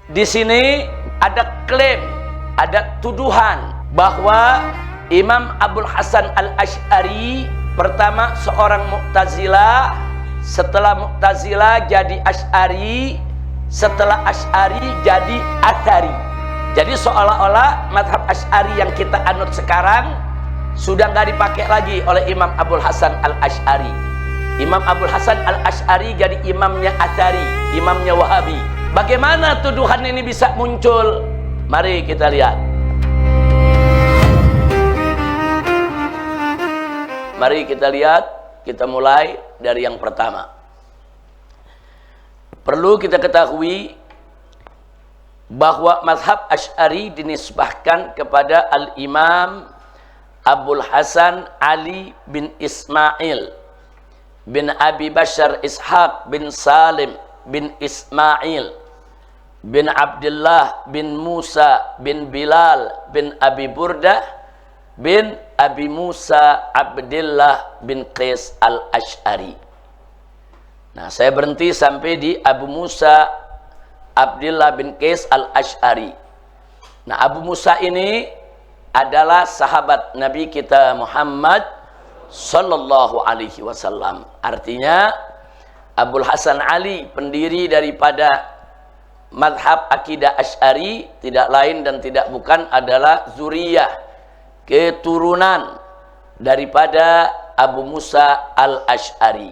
Di sini ada klaim, ada tuduhan bahwa Imam Abul Hasan Al-Asy'ari pertama seorang Mu'tazilah, setelah Mu'tazilah jadi Asy'ari, setelah Asy'ari jadi Athari. Jadi seolah-olah mazhab Asy'ari yang kita anut sekarang sudah nggak dipakai lagi oleh Imam Abul Hasan Al-Asy'ari. Imam Abul Hasan Al-Asy'ari jadi imamnya Athari, imamnya Wahabi. Bagaimana tuduhan ini bisa muncul? Mari kita lihat. Mari kita lihat, kita mulai dari yang pertama. Perlu kita ketahui bahwa mazhab Asy'ari dinisbahkan kepada Al-Imam Abul Hasan Ali bin Ismail bin Abi Bashar Ishaq bin Salim bin Ismail bin Abdullah bin Musa bin Bilal bin Abi Burdah bin Abi Musa Abdullah bin Qais Al-Asy'ari. Nah, saya berhenti sampai di Abu Musa Abdullah bin Qais Al-Asy'ari. Nah, Abu Musa ini adalah sahabat Nabi kita Muhammad sallallahu alaihi wasallam. Artinya Abul Hasan Ali, pendiri daripada mazhab akidah Asy'ari, tidak lain dan tidak bukan adalah zuriyah, keturunan daripada Abu Musa Al-Asy'ari.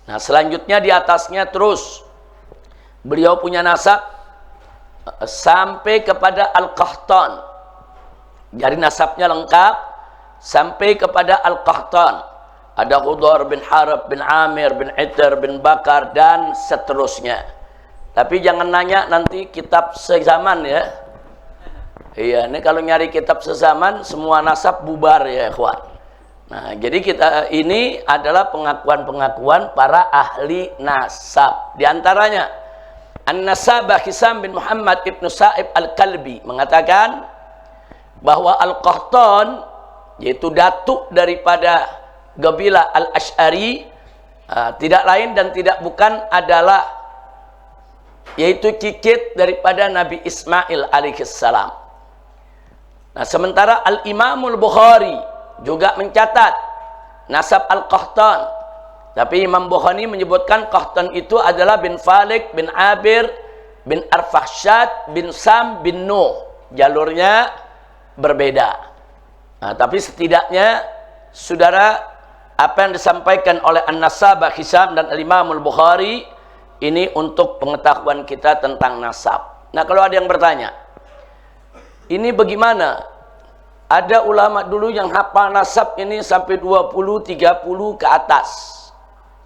Nah, selanjutnya di atasnya terus beliau punya nasab sampai kepada Al-Qahtan. Jadi nasabnya lengkap sampai kepada Al-Qahtan. Ada Hudhar bin Harb bin Amir bin Itr bin Bakar dan seterusnya. Tapi jangan nanya nanti kitab sezaman ya. Iya, ini kalau nyari kitab sezaman semua nasab bubar ya, ikhwan. Nah, jadi kita ini adalah pengakuan-pengakuan para ahli nasab. Di antaranya An-Nasabah Hisam bin Muhammad ibnu Sa'ib Al-Kalbi mengatakan bahwa Al-Qahtan, yaitu datuk daripada Qabilah Al-Asy'ari, tidak lain dan tidak bukan adalah yaitu cicit daripada Nabi Ismail alaihissalam. Nah, sementara Al-Imamul Bukhari juga mencatat nasab Al-Qahtan, tapi Imam Bukhari menyebutkan Qahtan itu adalah bin Falik bin Abir bin Arfakhshad bin Sam bin Nuh. Jalurnya berbeda. Nah, tapi setidaknya saudara, apa yang disampaikan oleh An-Nasabah Hisam dan Al-Imamul Bukhari ini untuk pengetahuan kita tentang nasab. Nah, kalau ada yang bertanya, ini bagaimana? Ada ulama dulu yang hafal nasab ini sampai 20, 30 ke atas.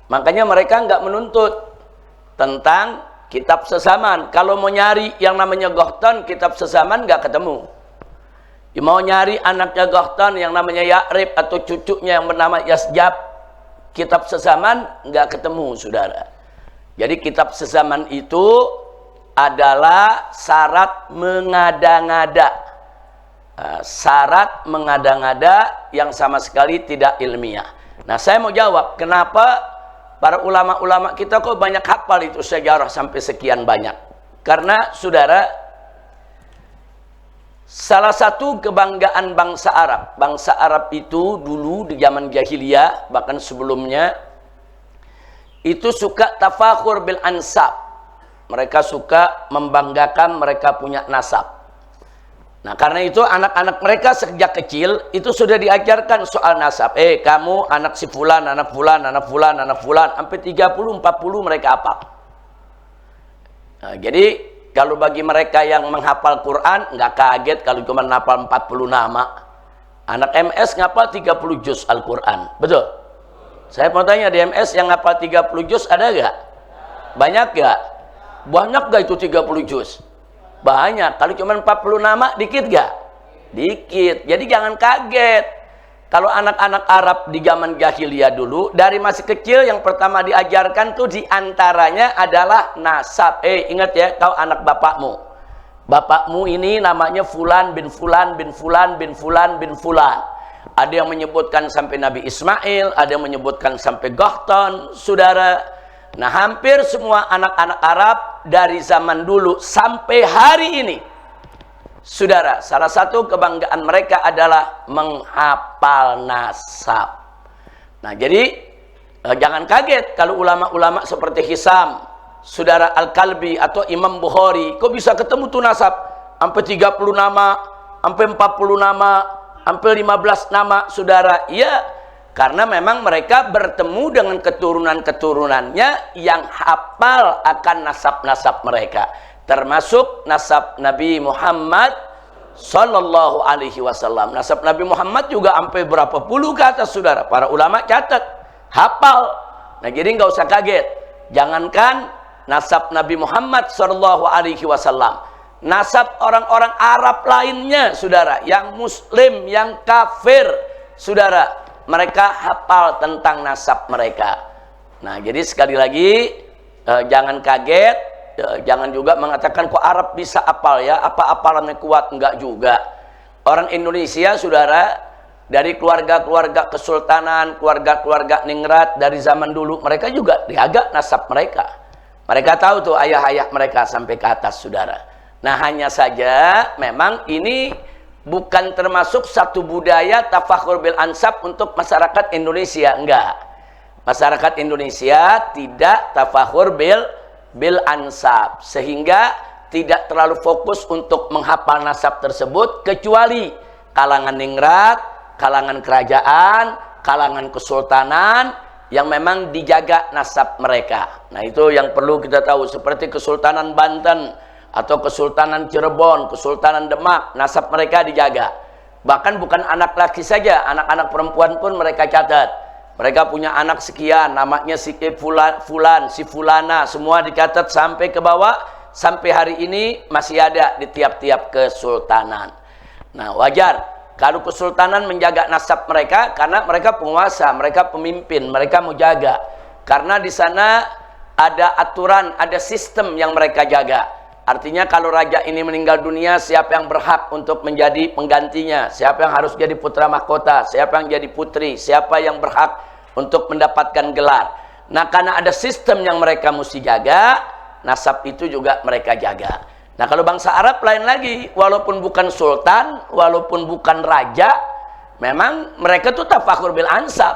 Makanya mereka nggak menuntut tentang kitab sezaman. Kalau mau nyari yang namanya Qahtan, kitab sezaman nggak ketemu. Mau nyari anaknya Qahtan yang namanya Ya'rib atau cucunya yang bernama Yasjab, kitab sezaman nggak ketemu, saudara. Jadi kitab sezaman itu adalah syarat mengada-ngada. Syarat mengada-ngada yang sama sekali tidak ilmiah. Nah, saya mau jawab, kenapa para ulama-ulama kita kok banyak hafal itu sejarah sampai sekian banyak? Karena saudara, salah satu kebanggaan bangsa Arab itu dulu di zaman jahiliyah, bahkan sebelumnya, itu suka tafakhur bil ansab. Mereka suka membanggakan mereka punya nasab. Nah, karena itu anak-anak mereka sejak kecil itu sudah diajarkan soal nasab. Kamu anak si fulan, anak fulan, anak fulan, anak fulan, sampai 30, 40 mereka hafal. Nah, jadi kalau bagi mereka yang menghafal Quran, nggak kaget kalau cuma hafal 40 nama. Anak MS ngapal 30 juz Al-Quran. Betul? Saya mau tanya, di MS yang ngapal 30 juz ada nggak? Banyak nggak? Banyak nggak itu 30 juz? Banyak. Kalau cuma 40 nama, dikit nggak? Dikit. Jadi jangan kaget. Kalau anak-anak Arab di zaman jahiliyah dulu, dari masih kecil yang pertama diajarkan tuh diantaranya adalah nasab. Ingat ya, kau anak bapakmu. Bapakmu ini namanya Fulan bin Fulan bin Fulan bin Fulan bin Fulan. Ada yang menyebutkan sampai Nabi Ismail, ada yang menyebutkan sampai Qahtan, saudara. Nah, hampir semua anak-anak Arab dari zaman dulu sampai hari ini. Saudara, salah satu kebanggaan mereka adalah menghafal nasab. Nah, jadi jangan kaget kalau ulama-ulama seperti Hisam, saudara Al-Kalbi atau Imam Bukhari, kok bisa ketemu tuh nasab? Sampai 30 nama, sampai 40 nama, sampai 15 nama, saudara. Iya, karena memang mereka bertemu dengan keturunan-keturunannya yang hafal akan nasab-nasab mereka. Termasuk nasab Nabi Muhammad Sallallahu Alaihi Wasallam. Nasab Nabi Muhammad juga sampai berapa puluh ke atas, saudara. Para ulama catat, hafal. Nah, jadi nggak usah kaget. Jangankan nasab Nabi Muhammad Sallallahu Alaihi Wasallam, nasab orang-orang Arab lainnya, saudara, yang Muslim, yang kafir, saudara, mereka hafal tentang nasab mereka. Nah, jadi sekali lagi jangan kaget. Jangan juga mengatakan kok Arab bisa apal ya, apa apalannya kuat, enggak juga. Orang Indonesia, saudara, dari keluarga-keluarga kesultanan, keluarga-keluarga ningrat dari zaman dulu, mereka juga dijaga nasab mereka. Mereka tahu tuh ayah-ayah mereka sampai ke atas, saudara. Nah, hanya saja memang ini bukan termasuk satu budaya tafakhur bil ansab untuk masyarakat Indonesia, enggak. Masyarakat Indonesia tidak tafakhur bil ansab, sehingga tidak terlalu fokus untuk menghafal nasab tersebut, kecuali kalangan ningrat, kalangan kerajaan, kalangan kesultanan yang memang dijaga nasab mereka. Nah, itu yang perlu kita tahu, seperti Kesultanan Banten atau Kesultanan Cirebon, Kesultanan Demak, nasab mereka dijaga. Bahkan bukan anak laki saja, anak-anak perempuan pun mereka catat. Mereka punya anak sekian, namanya si Fulan, si Fulana, semua dicatat sampai ke bawah, sampai hari ini masih ada di tiap-tiap kesultanan. Nah, wajar kalau kesultanan menjaga nasab mereka, karena mereka penguasa, mereka pemimpin, mereka mau jaga. Karena di sana ada aturan, ada sistem yang mereka jaga. Artinya kalau raja ini meninggal dunia, siapa yang berhak untuk menjadi penggantinya, siapa yang harus jadi putra mahkota, siapa yang jadi putri, siapa yang berhak untuk mendapatkan gelar. Nah, karena ada sistem yang mereka mesti jaga, nasab itu juga mereka jaga. Nah, kalau bangsa Arab lain lagi, walaupun bukan sultan, walaupun bukan raja, memang mereka tuh tafakhur bil ansab.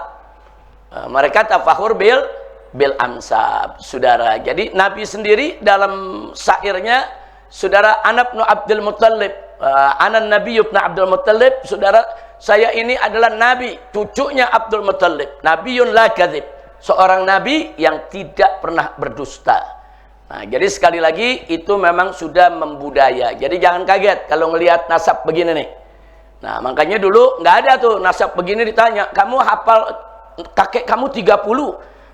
Mereka tafakhur bil ansab, saudara. Jadi Nabi sendiri dalam syairnya, saudara, Ana bin Abdul Muttalib, Ana Nabi ibn Abdul Muttalib, saudara, saya ini adalah Nabi, cucunya Abdul Muttalib, Nabiyun la kadzib, seorang Nabi yang tidak pernah berdusta. Nah, jadi sekali lagi itu memang sudah membudaya. Jadi jangan kaget kalau ngelihat nasab begini nih. Nah, makanya dulu nggak ada tuh nasab begini ditanya, kamu hafal kakek kamu 30,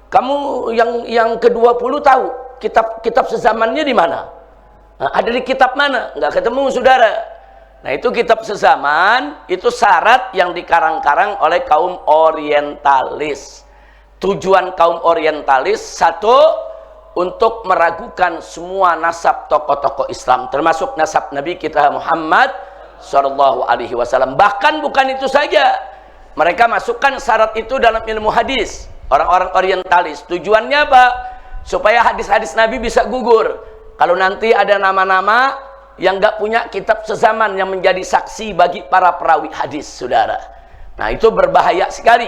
kamu yang ke-20 tahu kitab sezamannya di mana? Nah, ada di kitab mana? Nggak ketemu, saudara. Nah, itu kitab sezaman, itu syarat yang dikarang-karang oleh kaum orientalis. Tujuan kaum orientalis, satu, untuk meragukan semua nasab tokoh-tokoh Islam, termasuk nasab Nabi kita Muhammad Sallallahu Alaihi Wasallam. Bahkan bukan itu saja, mereka masukkan syarat itu dalam ilmu hadis. Orang-orang orientalis, tujuannya apa? Supaya hadis-hadis Nabi bisa gugur. Kalau nanti ada nama-nama yang gak punya kitab sezaman yang menjadi saksi bagi para perawi hadis, saudara. Nah, itu berbahaya sekali.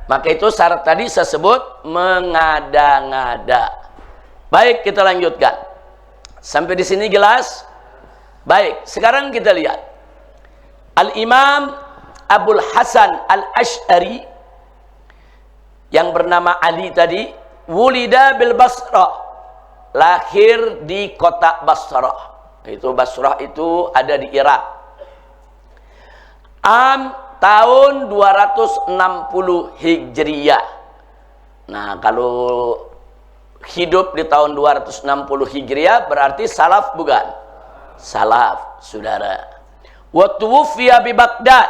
Maka itu syarat tadi saya sebut mengada-ngada. Baik, kita lanjutkan. Sampai di sini jelas? Baik, sekarang kita lihat. Al-Imam Abul Hasan Al-Asy'ari yang bernama Ali tadi, wulida bil Basrah, lahir di kota Basrah. Itu Basrah itu ada di Irak. Tahun 260 Hijriyah. Nah, kalau hidup di tahun 260 Hijriah berarti salaf bukan? Salaf, saudara. Wa tuwfiya bi Baghdad,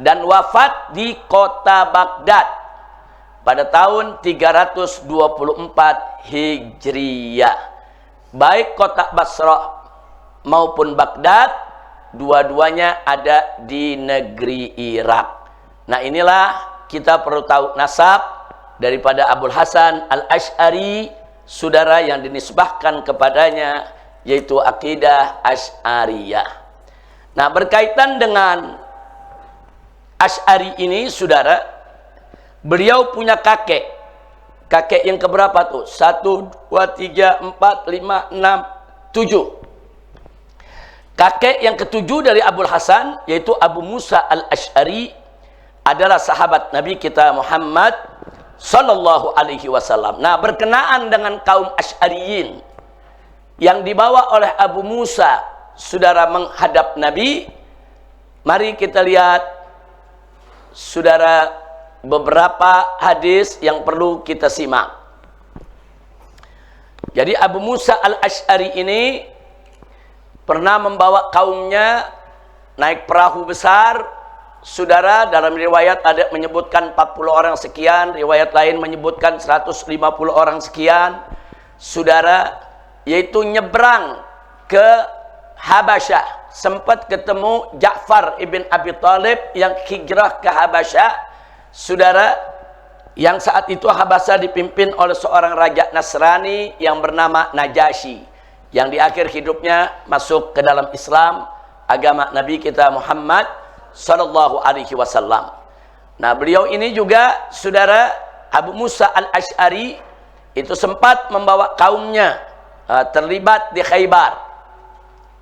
dan wafat di kota Baghdad pada tahun 324 Hijriah. Baik kota Basrah maupun Baghdad, dua-duanya ada di negeri Irak. Nah, inilah kita perlu tahu nasab daripada Abul Hasan Al-Asy'ari saudara, yang dinisbahkan kepadanya yaitu akidah Asy'ariyah. Nah, berkaitan dengan Asy'ari ini, saudara, beliau punya kakek. Kakek yang keberapa tuh? 1, 2, 3, 4, 5, 6, 7. Kakek yang ketujuh dari Abul Hasan, yaitu Abu Musa al-Asy'ari, adalah sahabat Nabi kita Muhammad sallallahu alaihi wasallam. Nah, berkenaan dengan kaum Asy'ariyin yang dibawa oleh Abu Musa, saudara, menghadap Nabi, mari kita lihat, saudara, beberapa hadis yang perlu kita simak. Jadi Abu Musa al-Asy'ari ini pernah membawa kaumnya naik perahu besar, saudara. Dalam riwayat ada menyebutkan 40 orang sekian, riwayat lain menyebutkan 150 orang sekian, saudara, yaitu nyebrang ke Habasyah. Sempat ketemu Ja'far ibn Abi Thalib yang hijrah ke Habasyah, saudara, yang saat itu Habasyah dipimpin oleh seorang raja Nasrani yang bernama Najasyi, yang di akhir hidupnya masuk ke dalam Islam, agama Nabi kita Muhammad sallallahu alaihi wasallam. Nah, beliau ini juga, saudara, Abu Musa al-Asy'ari itu sempat membawa kaumnya terlibat di Khaybar.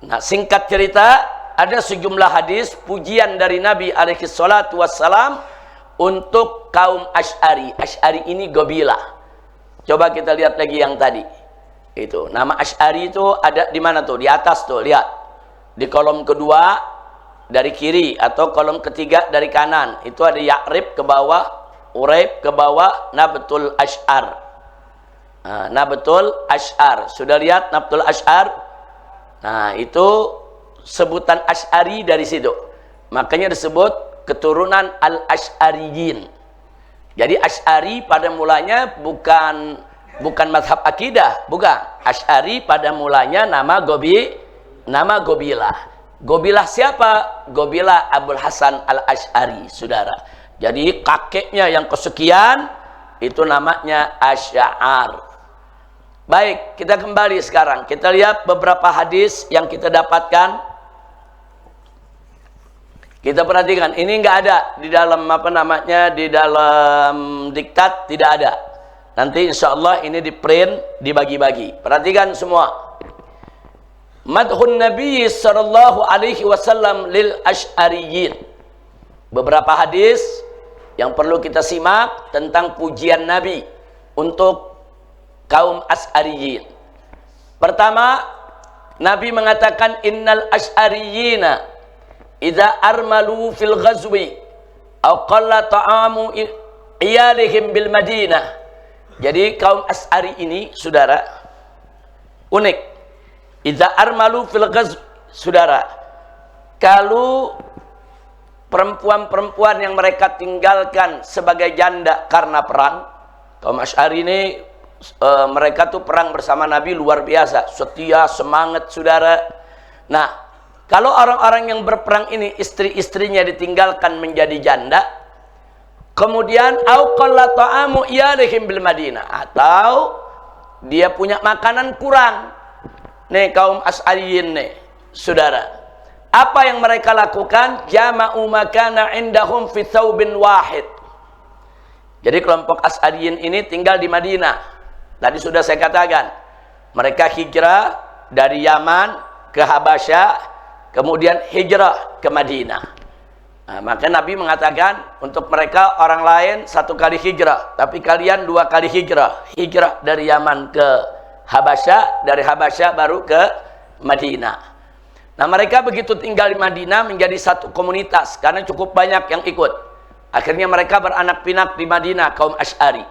Nah, singkat cerita, ada sejumlah hadis pujian dari Nabi alaihi salatu wassalam untuk kaum Asy'ari. Asy'ari ini gobilah. Coba kita lihat lagi yang tadi. Itu nama Asy'ari itu ada di mana tuh? Di atas tuh, lihat. Di kolom kedua dari kiri atau kolom ketiga dari kanan. Itu ada Ya'rib ke bawah, Uraib ke bawah, Nabtul Asy'ar. Nah, Nabtul Asy'ar. Sudah lihat Nabtul Asy'ar? Nah, itu sebutan Asy'ari dari situ. Makanya disebut keturunan Al-Asy'ariyin. Jadi Asy'ari pada mulanya bukan mazhab akidah, bukan. Asy'ari pada mulanya nama gobilah. Gobilah siapa? Gobilah Abul Hasan al-Asy'ari, saudara. Jadi kakeknya yang kesekian itu namanya Asy'ar. Baik, kita kembali sekarang. Kita lihat beberapa hadis yang kita dapatkan. Kita perhatikan, ini nggak ada di dalam di dalam diktat, tidak ada. Nanti insya Allah ini di print, dibagi-bagi. Perhatikan semua. Madhun Nabi sallallahu alaihi wasallam lil Asy'ariyin. Beberapa hadis yang perlu kita simak tentang pujian Nabi untuk kaum Asy'ariyin. Pertama, Nabi mengatakan innal Asy'ariyina idza armalu fil ghazwi aw qalla ta'amu iyalihim bil Madinah. Jadi kaum Asy'ari ini, saudara, unik. Idza armalu fil ghazw, saudara, kalau perempuan-perempuan yang mereka tinggalkan sebagai janda karena perang, kaum Asy'ari ini mereka tuh perang bersama Nabi luar biasa, setia, semangat, saudara. Nah, kalau orang-orang yang berperang ini istri-istrinya ditinggalkan menjadi janda, kemudian au qalla ta'amu iyalihim bil Madinah, atau dia punya makanan kurang. Nih kaum Asy'ariyin nih, saudara. Apa yang mereka lakukan? Jama'u makana indahum fi thawbin wahid. Jadi kelompok Asy'ariyin ini tinggal di Madinah. Tadi sudah saya katakan, mereka hijrah dari Yaman ke Habasyah, kemudian hijrah ke Madinah. Nah, maka Nabi mengatakan untuk mereka, orang lain 1 kali hijrah, tapi kalian 2 kali hijrah. Hijrah dari Yaman ke Habasyah, dari Habasyah baru ke Madinah. Nah, mereka begitu tinggal di Madinah menjadi satu komunitas karena cukup banyak yang ikut. Akhirnya mereka beranak pinak di Madinah, kaum Asy'ari.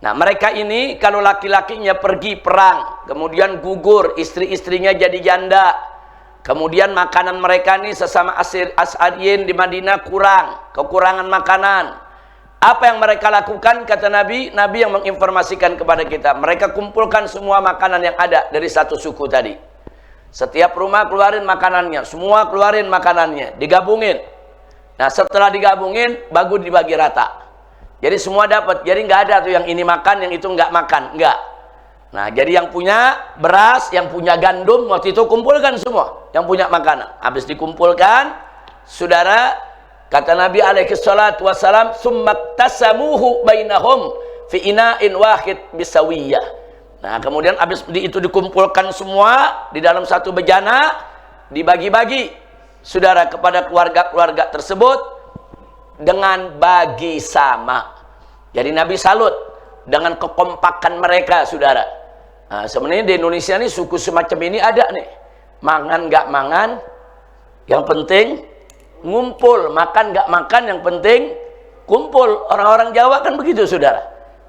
Nah, mereka ini kalau laki-lakinya pergi perang, kemudian gugur, istri-istrinya jadi janda, kemudian makanan mereka ini sesama Asy'ariyin di Madinah kekurangan makanan. Apa yang mereka lakukan, kata Nabi? Nabi yang menginformasikan kepada kita. Mereka kumpulkan semua makanan yang ada dari satu suku tadi. Setiap rumah keluarin makanannya, semua keluarin makanannya, digabungin. Nah, setelah digabungin, baru dibagi rata. Jadi semua dapat. Jadi nggak ada tuh yang ini makan, yang itu nggak makan, nggak. Nah, jadi yang punya beras, yang punya gandum, waktu itu kumpulkan semua. Yang punya makanan. Habis dikumpulkan, saudara, kata Nabi alaihi salatu wassalam, summaktasamuhu bainahum fi ina'in wahid bisawiyah. Nah, kemudian habis itu dikumpulkan semua di dalam satu bejana, dibagi-bagi, saudara, kepada keluarga-keluarga tersebut dengan bagi sama. Jadi Nabi salut dengan kekompakan mereka, saudara. Nah, sebenarnya di Indonesia nih suku semacam ini ada nih. Mangan nggak mangan, yang penting ngumpul. Makan nggak makan, yang penting kumpul. Orang-orang Jawa kan begitu, saudara.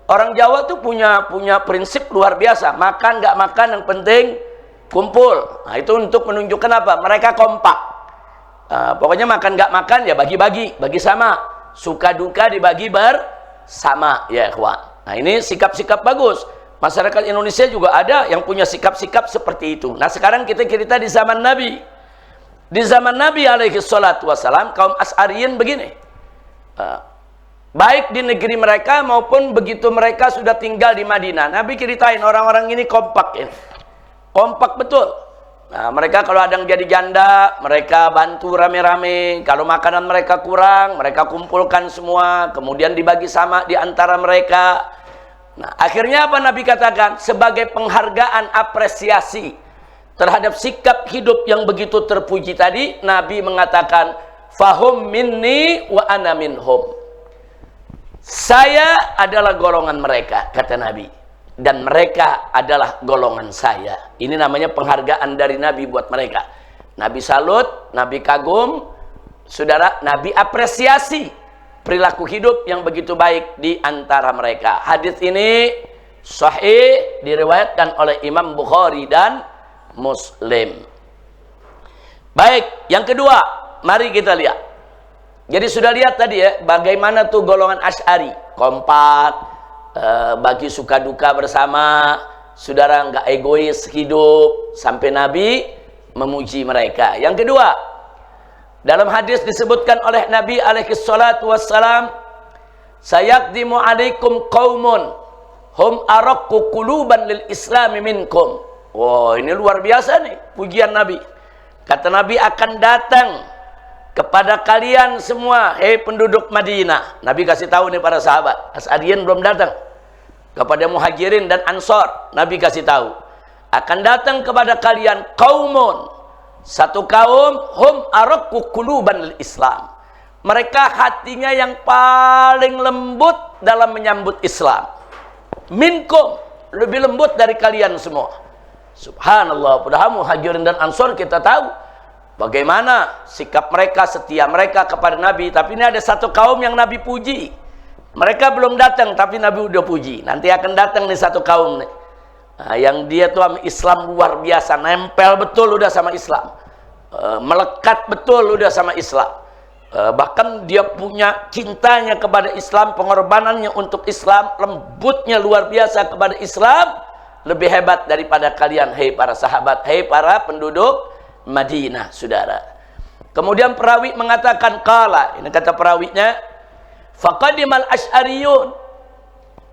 Orang Jawa tuh punya prinsip luar biasa. Makan nggak makan, yang penting kumpul. Nah, itu untuk menunjukkan apa? Mereka kompak. Pokoknya makan nggak makan ya bagi-bagi, bagi sama. Suka duka dibagi bersama, ya ikhwan. Nah, ini sikap-sikap bagus. Masyarakat Indonesia juga ada yang punya sikap-sikap seperti itu. Nah, sekarang kita cerita di zaman Nabi. Di zaman Nabi alaihi salatu wassalam, kaum Asy'ariyin begini. Baik di negeri mereka maupun begitu mereka sudah tinggal di Madinah. Nabi ceritain orang-orang ini kompak ini. Kompak betul. Nah, mereka kalau ada yang jadi janda, mereka bantu rame-rame. Kalau makanan mereka kurang, mereka kumpulkan semua, kemudian dibagi sama di antara mereka. Nah, akhirnya apa Nabi katakan? Sebagai penghargaan, apresiasi terhadap sikap hidup yang begitu terpuji tadi, Nabi mengatakan, fahum minni wa ana minhum. Saya adalah golongan mereka, kata Nabi. Dan mereka adalah golongan saya. Ini namanya penghargaan dari Nabi buat mereka. Nabi salut, Nabi kagum, saudara, Nabi apresiasi perilaku hidup yang begitu baik di antara mereka. Hadis ini sahih, diriwayatkan oleh Imam Bukhari dan Muslim. Baik, yang kedua, mari kita lihat. Jadi sudah lihat tadi ya, bagaimana tuh golongan Asy'ari, kompak, bagi suka duka bersama, saudara, nggak egois hidup, sampai Nabi memuji mereka. Yang kedua, dalam hadis disebutkan oleh Nabi alaihi salatu wassalam, sayaqdimu alaikum qaumun hum araqqu quluban lil islami minkum. Wow, ini luar biasa nih pujian Nabi. Kata Nabi, akan datang kepada kalian semua, hei penduduk Madinah. Nabi kasih tahu nih para sahabat. Asy'ariyin belum datang. Kepada Muhajirin dan Ansor, Nabi kasih tahu, akan datang kepada kalian qaumun, satu kaum, hum araqqu quluban lil Islam. Mereka hatinya yang paling lembut dalam menyambut Islam. Minkum, lebih lembut dari kalian semua. Subhanallah, padahal Muhajirin dan Ansor kita tahu bagaimana sikap mereka, setia mereka kepada Nabi. Tapi ini ada satu kaum yang Nabi puji. Mereka belum datang, tapi Nabi udah puji. Nanti akan datang nih satu kaum nih. Nah, yang dia tuh sama Islam luar biasa, nempel betul udah sama Islam. Melekat betul udah sama Islam. Bahkan dia punya cintanya kepada Islam, pengorbanannya untuk Islam, lembutnya luar biasa kepada Islam. Lebih hebat daripada kalian, hei para sahabat, hei para penduduk Madinah, saudara. Kemudian perawi mengatakan, qala, ini kata perawinya, faqadimal Asy'ariyun.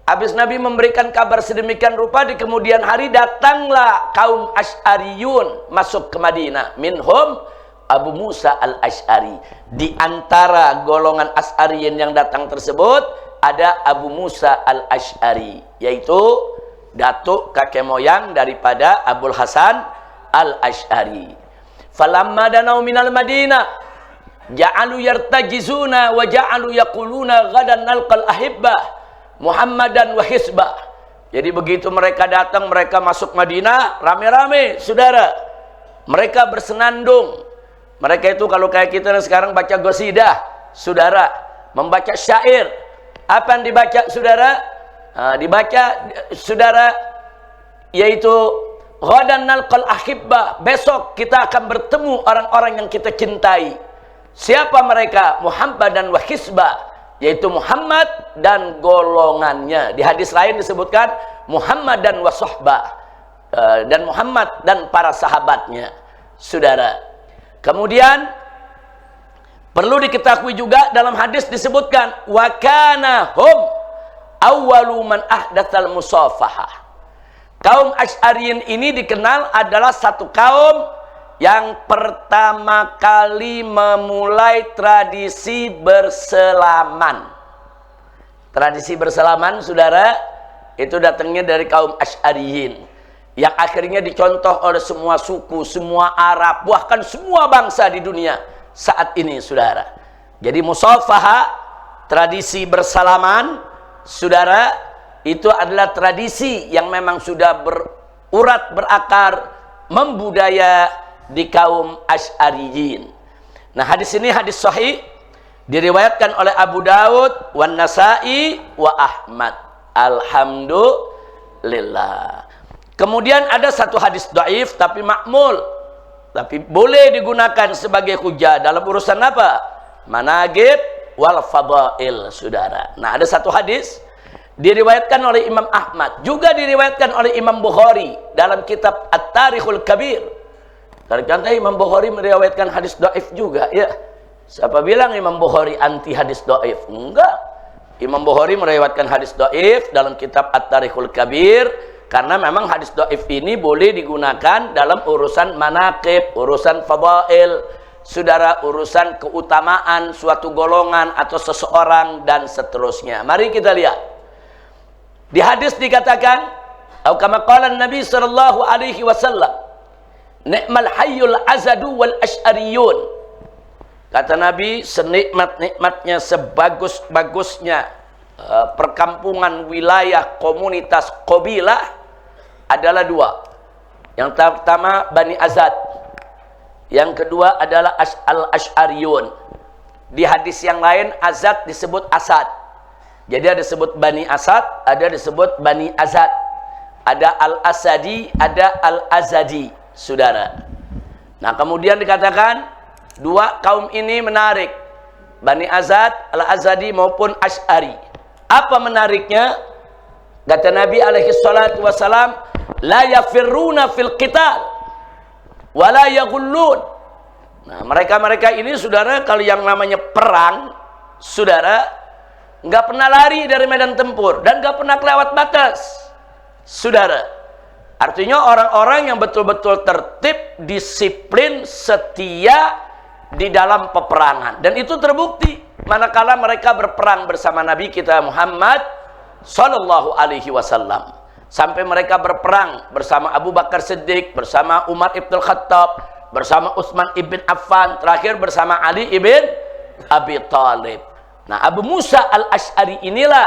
Habis Nabi memberikan kabar sedemikian rupa, di kemudian hari datanglah kaum Asy'ariyun masuk ke Madinah. Minhum Abu Musa al-Asy'ari. Di antara golongan Asy'ariyin yang datang tersebut ada Abu Musa al-Asy'ari, yaitu datuk kakek moyang daripada Abul Hasan al-Asy'ari. Falamma danau minal Madinah ja'alu yartajizuna wa ja'alu yaquluna ghadan nalqal ahibbah Muhammadan wa hisbah. Jadi begitu mereka datang, mereka masuk Madinah rame-rame, saudara. Mereka bersenandung. Mereka itu kalau kayak kita sekarang baca qasidah, saudara, membaca syair. Apa yang dibaca, saudara? Dibaca, saudara, yaitu ghadan nalqal ahibbah, besok kita akan bertemu orang-orang yang kita cintai. Siapa mereka? Muhammad dan wahisbah, yaitu Muhammad dan golongannya. Di hadis lain disebutkan Muhammad dan wasahbah, dan Muhammad dan para sahabatnya, saudara. Kemudian perlu diketahui juga dalam hadis disebutkan wa kana hum awwalu man ahdatsal musafahah. Kaum Asy'ariyin ini dikenal adalah satu kaum yang pertama kali memulai tradisi berselaman. Tradisi berselaman, saudara, itu datangnya dari kaum Asy'ariyin, yang akhirnya dicontoh oleh semua suku, semua Arab, bahkan semua bangsa di dunia saat ini, saudara. Jadi musafaha, tradisi bersalaman, saudara, itu adalah tradisi yang memang sudah berurat, berakar, membudaya di kaum Asy'ariyin. Nah, hadis ini hadis sahih, diriwayatkan oleh Abu Dawud, wan Nasa'i, wa Ahmad. Alhamdulillah. Kemudian ada satu hadis dhaif tapi makmul, tapi boleh digunakan sebagai hujah dalam urusan apa? Manaqib wal fadail, saudara. Nah, ada satu hadis diriwayatkan oleh Imam Ahmad, juga diriwayatkan oleh Imam Bukhari dalam kitab At-Tarikhul Kabir. Ternyata Imam Bukhari meriwayatkan hadis dhaif juga, ya. Siapa bilang Imam Bukhari anti hadis dhaif? Enggak. Imam Bukhari meriwayatkan hadis dhaif dalam kitab At-Tarikhul Kabir karena memang hadis dhaif ini boleh digunakan dalam urusan manaqib, urusan fadail, saudara, urusan keutamaan suatu golongan atau seseorang dan seterusnya. Mari kita lihat. Di hadis dikatakan, atau kama qala Nabi sallallahu alaihi wasallam, ni'mal hayyul azadu wal asy'ariyun. Kata Nabi, senikmat-nikmatnya, sebagus-bagusnya perkampungan, wilayah, komunitas, qabilah adalah dua. Yang pertama Bani Azad, yang kedua adalah al-asy'ariyun. Di hadis yang lain Azad disebut Asad. Jadi ada disebut Bani Asad, ada disebut Bani Azad. Ada Al-Asadi, ada Al-Azadi, saudara. Nah, kemudian dikatakan dua kaum ini menarik, Bani Azad, Al-Azadi maupun Asy'ari. Apa menariknya? Kata Nabi alaihi salatu wasalam, la yafirruna fil qital wa la yaghullun. Nah, mereka-mereka ini, saudara, kalau yang namanya perang, saudara, nggak pernah lari dari medan tempur dan nggak pernah kelewat batas, saudara. Artinya orang-orang yang betul-betul tertib, disiplin, setia di dalam peperangan, dan itu terbukti manakala mereka berperang bersama Nabi kita Muhammad sallallahu alaihi wasallam. Sampai mereka berperang bersama Abu Bakar Siddiq, bersama Umar ibn Khattab, bersama Utsman ibn Affan, terakhir bersama Ali ibn Abi Thalib. Nah, Abu Musa al-Asy'ari inilah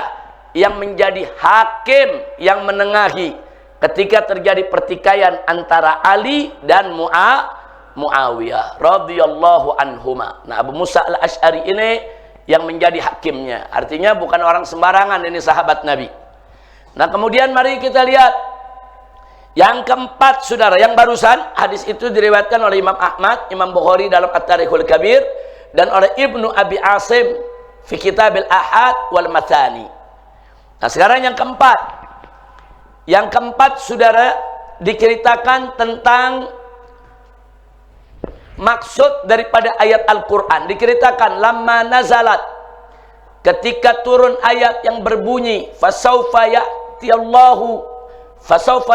yang menjadi hakim yang menengahi ketika terjadi pertikaian antara Ali dan Muawiyah radhiyallahu anhuma. Nah, Abu Musa al-Asy'ari ini yang menjadi hakimnya. Artinya bukan orang sembarangan, ini sahabat Nabi. Nah, kemudian mari kita lihat yang keempat, saudara, yang barusan hadis itu diriwayatkan oleh Imam Ahmad, Imam Bukhari dalam At-Tarikhul Kabir, dan oleh Ibnu Abi Asim fi Kitabil Ahad wal Mathani. Nah, sekarang yang keempat. Yang keempat, saudara, diceritakan tentang maksud daripada ayat Al-Quran. Diceritakan lamma nazalat, ketika turun ayat yang berbunyi fasawfa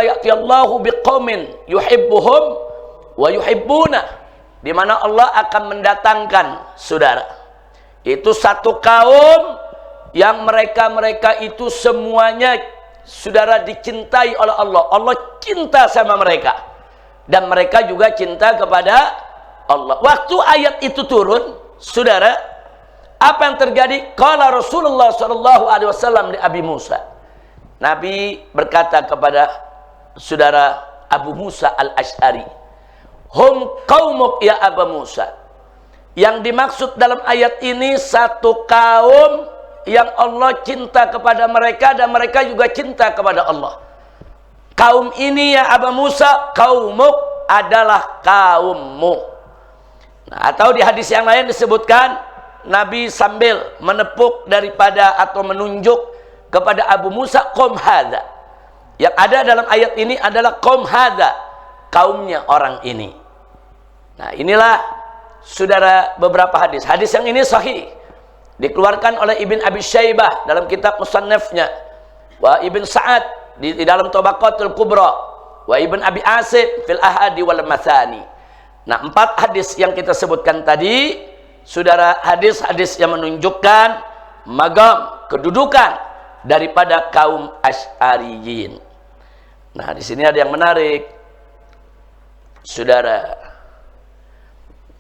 ya'tiyallahu biqaumin yuhibbuhum wa yuhibbuna, di mana Allah akan mendatangkan, saudara, itu satu kaum yang mereka itu semuanya, saudara, dicintai oleh Allah. Allah cinta sama mereka, dan mereka juga cinta kepada Allah. Waktu ayat itu turun, saudara, apa yang terjadi? Qala Rasulullah sallallahu alaihi wasallam di Abi Musa. Nabi berkata kepada saudara Abu Musa al-Asy'ari, hum qaumuk ya Abu Musa. Yang dimaksud dalam ayat ini satu kaum yang Allah cinta kepada mereka dan mereka juga cinta kepada Allah. Kaum ini ya Abu Musa, kaumuk adalah kaummu. Nah, atau di hadis yang lain disebutkan Nabi sambil menepuk daripada atau menunjuk kepada Abu Musa, qaum hadza. Yang ada dalam ayat ini adalah qaum hadza, kaumnya orang ini. Nah, inilah, saudara, beberapa hadis. Hadis yang ini sahih, dikeluarkan oleh Ibn Abi Syaibah dalam kitab Musannafnya, wa Ibn Sa'ad di dalam Tabaqatul Kubra, wa Ibn Abi Asim fil Ahadi wal Mathani. Nah, 4 hadis yang kita sebutkan tadi, saudara, hadis-hadis yang menunjukkan magam, kedudukan daripada kaum Asy'ariyin. Nah, di sini ada yang menarik, saudara.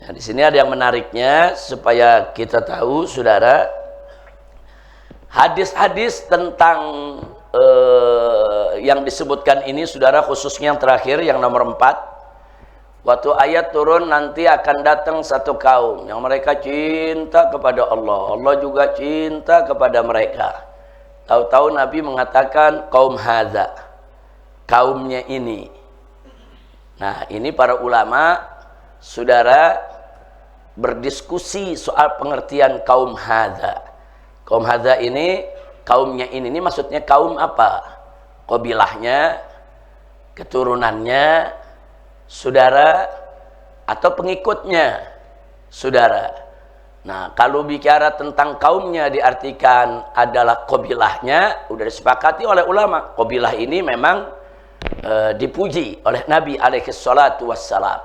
Nah, di sini ada yang menariknya supaya kita tahu, saudara, hadis-hadis tentang yang disebutkan ini, saudara, khususnya yang terakhir, yang nomor 4. Waktu ayat turun, nanti akan datang satu kaum yang mereka cinta kepada Allah, Allah juga cinta kepada mereka. Tahu-tahu Nabi mengatakan kaum hadza, kaumnya ini. Nah, ini para ulama, saudara, berdiskusi soal pengertian kaum hadza. Kaum hadza ini, kaumnya ini maksudnya kaum apa? Qabilahnya, keturunannya, saudara, atau pengikutnya, saudara. Nah, kalau bicara tentang kaumnya diartikan adalah qabilahnya, udah disepakati oleh ulama. Qabilah ini memang dipuji oleh Nabi alaihi salatu wassalam.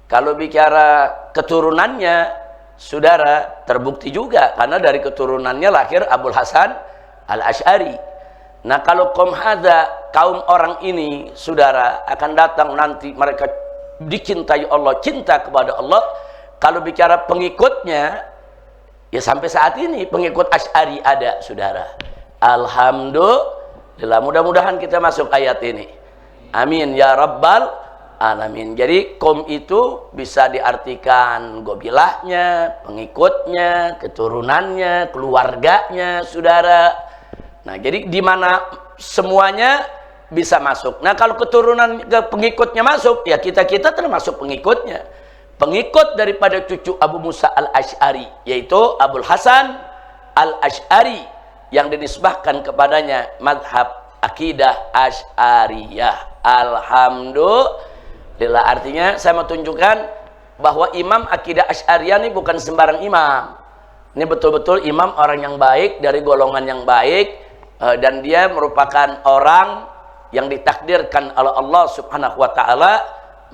Kalau bicara keturunannya, saudara, terbukti juga karena dari keturunannya lahir Abul Hasan Al-Asy'ari. Nah, kalau kaum hadza, kaum orang ini, saudara, akan datang nanti mereka dicintai Allah, cinta kepada Allah. Kalau bicara pengikutnya, ya sampai saat ini pengikut Asy'ari ada, saudara. Alhamdulillah, mudah-mudahan kita masuk ayat ini. Amin ya rabbal alamin. Jadi kaum itu bisa diartikan qabilahnya, pengikutnya, keturunannya, keluarganya, saudara. Nah, jadi di mana semuanya bisa masuk. Nah, kalau keturunan ke pengikutnya masuk, ya kita termasuk pengikutnya. Pengikut daripada cucu Abu Musa Al-Asy'ari, yaitu Abul Hasan Al-Asy'ari, yang dinisbahkan kepadanya madhab akidah Asy'ariyah. Alhamdulillah. Artinya saya mau tunjukkan bahwa imam akidah Asy'ariyah ini bukan sembarang imam. Ini betul-betul imam orang yang baik, dari golongan yang baik, dan dia merupakan orang yang ditakdirkan oleh Allah Subhanahu wa taala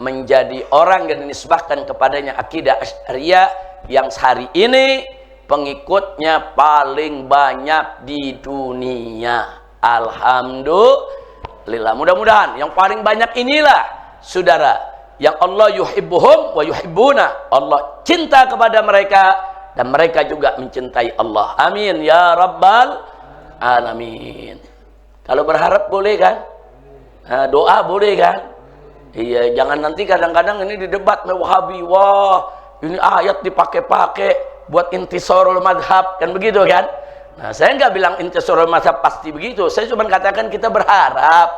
menjadi orang yang dinisbahkan kepadanya akidah Asy'ariyah, yang sehari ini pengikutnya paling banyak di dunia. Alhamdulillah. Mudah-mudahan yang paling banyak inilah, saudara, yang Allah yuhibbuhum wa yuhibbuna. Allah cinta kepada mereka dan mereka juga mencintai Allah. Amin ya rabbal alamin. Kalau berharap boleh kan? Nah, doa boleh kan? Iya, jangan nanti kadang-kadang ini di debat Wahabi, wah ini ayat dipakai-pakai buat intisarul madhab, kan begitu kan? Nah, saya nggak bilang intisarul madhab pasti begitu, saya cuma katakan kita berharap,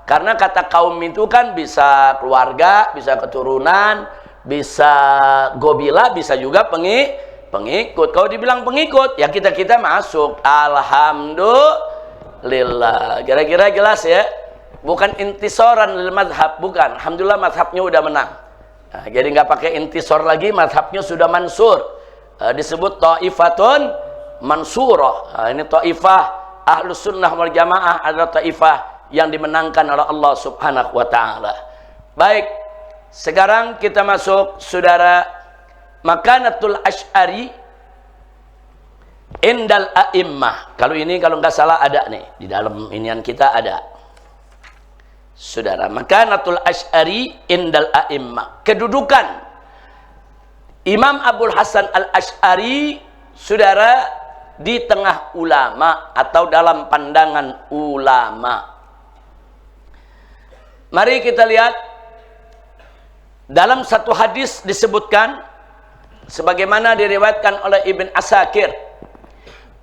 karena kata kaum itu kan bisa keluarga, bisa keturunan, bisa gobila, bisa juga pengikut. Kalau dibilang pengikut, ya kita masuk. Alhamdulillah. Kira-kira jelas ya? Bukan intisoran lil madhab, bukan. Alhamdulillah madhabnya udah menang. Nah, jadi nggak pakai intisor lagi, madhabnya sudah mansur. Disebut ta'ifatun mansurah. Ini ta'ifah ahlus sunnah wal jamaah adalah ta'ifah yang dimenangkan oleh Allah Subhanahu wa ta'ala. Baik, sekarang kita masuk, saudara, makanatul Asy'ari indal a'immah. Kalau ini kalau nggak salah ada nih di dalam inian kita ada, saudara, makanatul Asy'ari indal a'immah, kedudukan Imam Abul Hasan Al-Asy'ari, saudara, di tengah ulama atau dalam pandangan ulama. Mari kita lihat dalam satu hadis disebutkan sebagaimana diriwayatkan oleh Ibn Asakir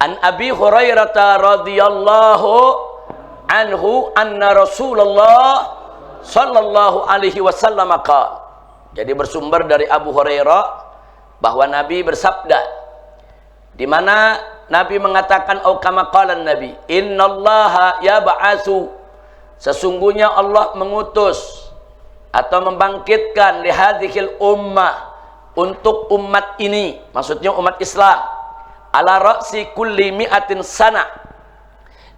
an Abi Hurairah radhiyallahu anhu anna Rasulullah sallallahu alaihi wasallam qala. Jadi bersumber dari Abu Hurairah bahwa Nabi bersabda, di mana Nabi mengatakan, au kama qala Nabi, innallaha yab'atsu, sesungguhnya Allah mengutus atau membangkitkan li hadhil ummah, untuk umat ini, maksudnya umat Islam, ala ra'si kulli mi'atin sana,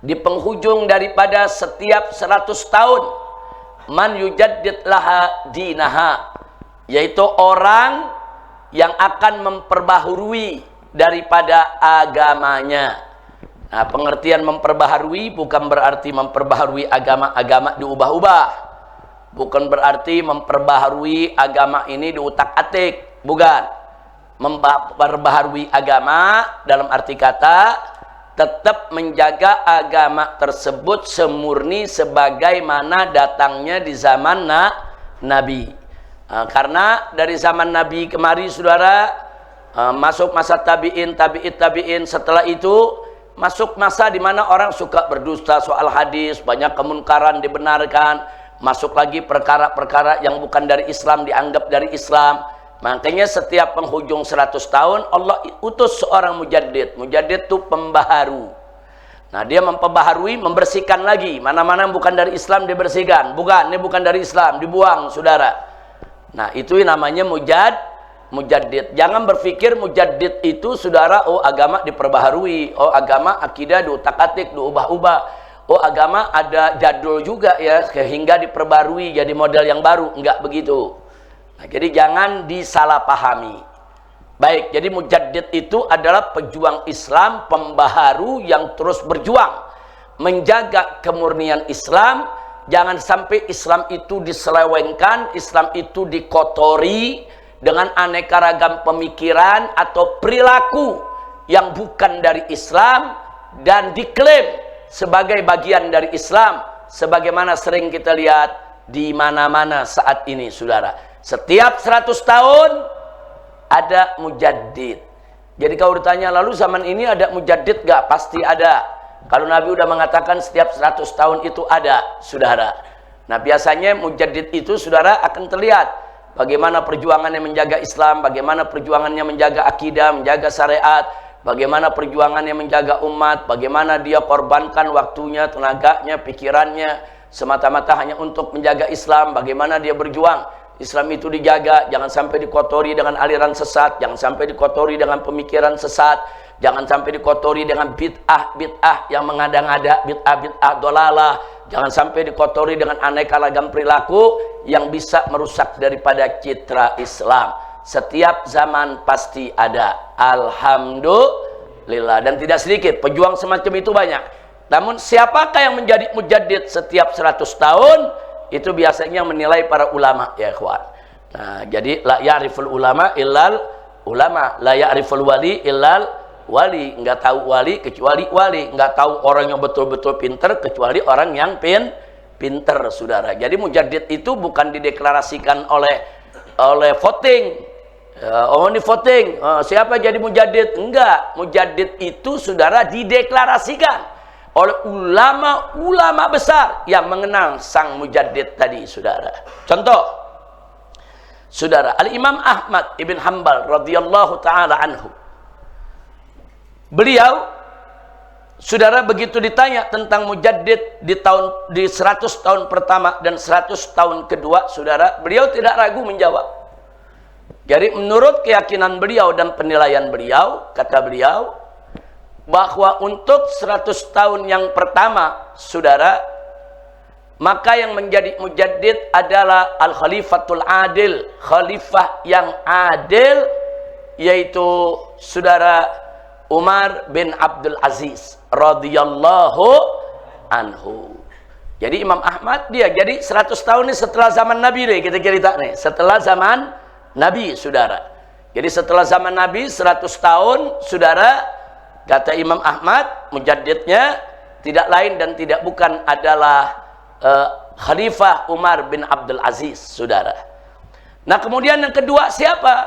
di penghujung daripada setiap 100 tahun, man yujaddid laha dinaha, yaitu orang yang akan memperbaharui daripada agamanya. Nah, pengertian memperbaharui bukan berarti memperbaharui agama diubah-ubah, bukan berarti memperbaharui agama ini diutak-atik, bukan. Memperbaharui agama dalam arti kata tetap menjaga agama tersebut semurni sebagaimana datangnya di zaman Nabi. Karena dari zaman Nabi kemari, saudara, masuk masa tabi'in, tabi'in, setelah itu masuk masa di mana orang suka berdusta soal hadis, banyak kemunkaran dibenarkan, masuk lagi perkara-perkara yang bukan dari Islam dianggap dari Islam. Makanya setiap penghujung 100 tahun Allah utus seorang mujaddid. Mujaddid itu pembaharu. Nah, dia memperbaharui, membersihkan lagi. Mana-mana bukan dari Islam dibersihkan. Bukan, ini bukan dari Islam, dibuang, saudara. Nah, itu namanya mujaddid. Jangan berpikir mujaddid itu, saudara, oh agama diperbaharui, oh agama akidah diutak-atik, diubah-ubah, oh agama ada jadul juga ya, sehingga diperbarui jadi model yang baru. Enggak begitu. Nah, jadi jangan disalahpahami. Baik, jadi mujaddid itu adalah pejuang Islam, pembaharu yang terus berjuang menjaga kemurnian Islam. Jangan sampai Islam itu diselewengkan, Islam itu dikotori dengan aneka ragam pemikiran atau perilaku yang bukan dari Islam dan diklaim sebagai bagian dari Islam, sebagaimana sering kita lihat di mana-mana saat ini, saudara. Setiap 100 tahun ada mujaddid. Jadi kalau ditanya lalu zaman ini ada mujaddid gak? Pasti ada. Kalau Nabi udah mengatakan setiap 100 tahun itu ada, saudara. Nah, biasanya mujaddid itu, saudara, akan terlihat bagaimana perjuangannya menjaga Islam, bagaimana perjuangannya menjaga akidah, menjaga syariat, bagaimana perjuangannya menjaga umat, bagaimana dia korbankan waktunya, tenaganya, pikirannya semata-mata hanya untuk menjaga Islam, bagaimana dia berjuang Islam itu dijaga, jangan sampai dikotori dengan aliran sesat, jangan sampai dikotori dengan pemikiran sesat, jangan sampai dikotori dengan bid'ah yang mengada-ngada, bid'ah dolalah, jangan sampai dikotori dengan aneka ragam perilaku yang bisa merusak daripada citra Islam. Setiap zaman pasti ada, alhamdulillah, dan tidak sedikit pejuang semacam itu banyak. Namun siapakah yang menjadi mujaddid setiap 100 tahun? Itu biasanya menilai para ulama, ya ikhwan. Nah, jadi la ya'riful ulama illal ulama, la ya'riful wali illal wali. Enggak tahu wali kecuali wali, enggak tahu orang yang betul-betul pinter kecuali orang yang pinter, saudara. Jadi mujaddid itu bukan dideklarasikan oleh voting. Oh, ini voting, siapa jadi mujaddid? Enggak, mujaddid itu, saudara, dideklarasikan oleh ulama-ulama besar yang mengenal sang mujaddid tadi, saudara. Contoh, saudara, Al-Imam Ahmad ibn Hanbal radhiyallahu ta'ala anhu. Beliau, saudara, begitu ditanya tentang mujaddid di 100 tahun pertama dan 100 tahun kedua, saudara, beliau tidak ragu menjawab. Jadi menurut keyakinan beliau dan penilaian beliau, kata beliau, bahwa untuk 100 tahun yang pertama, saudara, maka yang menjadi mujaddid adalah al-khalifatul adil, khalifah yang adil, yaitu saudara Umar bin Abdul Aziz radhiyallahu anhu. Jadi Imam Ahmad dia jadi 100 tahun ini setelah zaman Nabi nih, kita cerita nih, setelah zaman Nabi, saudara. Jadi setelah zaman Nabi 100 tahun, saudara, kata Imam Ahmad, mujaddidnya tidak lain dan tidak bukan adalah Khalifah Umar bin Abdul Aziz, saudara. Nah, kemudian yang kedua siapa?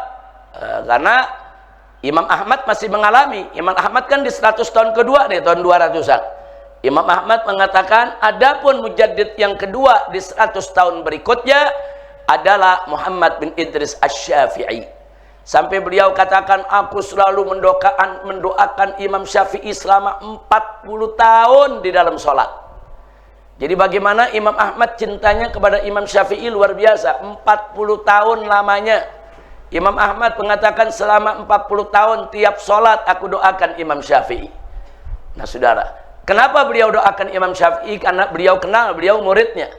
Karena Imam Ahmad masih mengalami. Imam Ahmad kan di 100 tahun kedua nih, tahun 200-an. Imam Ahmad mengatakan, adapun mujaddid yang kedua di 100 tahun berikutnya adalah Muhammad bin Idris Asy-Syafi'i. Sampai beliau katakan, aku selalu mendoakan Imam Syafi'i selama 40 tahun di dalam sholat. Jadi bagaimana Imam Ahmad cintanya kepada Imam Syafi'i luar biasa. 40 tahun lamanya. Imam Ahmad mengatakan selama 40 tahun tiap sholat aku doakan Imam Syafi'i. Nah, saudara, Kenapa beliau doakan Imam Syafi'i? Karena beliau kenal, beliau muridnya.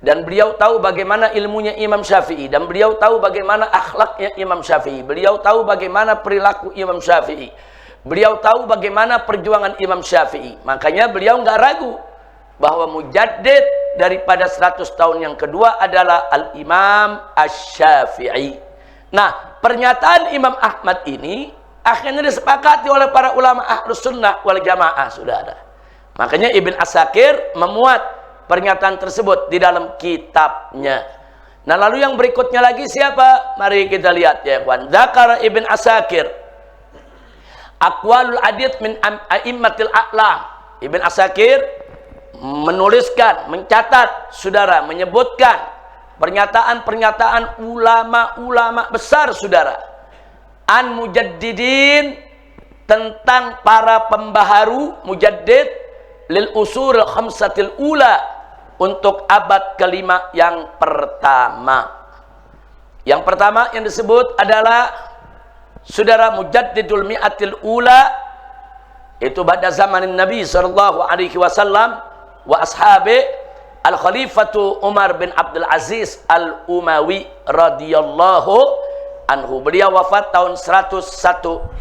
Dan beliau tahu bagaimana ilmunya Imam Syafi'i. Dan beliau tahu bagaimana akhlaknya Imam Syafi'i. Beliau tahu bagaimana perilaku Imam Syafi'i. Beliau tahu bagaimana perjuangan Imam Syafi'i. Makanya beliau nggak ragu bahwa mujaddid daripada 100 tahun yang kedua adalah Al-Imam Asy-Syafi'i. Nah, pernyataan Imam Ahmad ini akhirnya disepakati oleh para ulama Ahlus Sunnah wal Jamaah, saudara. Makanya Ibn Asakir memuat pernyataan tersebut di dalam kitabnya. Nah, lalu yang berikutnya lagi siapa? Mari kita lihat ya, kawan. Dzakara Ibn Asakir aqwalul adid min a'immatil a'lam. Ibn Asakir menuliskan, mencatat, saudara, menyebutkan pernyataan-pernyataan ulama-ulama besar, saudara, an mujaddidin, tentang para pembaharu, mujaddid lil usul khamsatil ula, untuk abad kelima yang pertama. Yang pertama yang disebut adalah, saudara, mujaddidul mi'atil ula, itu pada zaman Nabi sallallahu alaihi wasallam wa ashabi, Al-Khalifatu Umar bin Abdul Aziz Al-Umawi radhiyallahu anhu. Beliau wafat tahun 101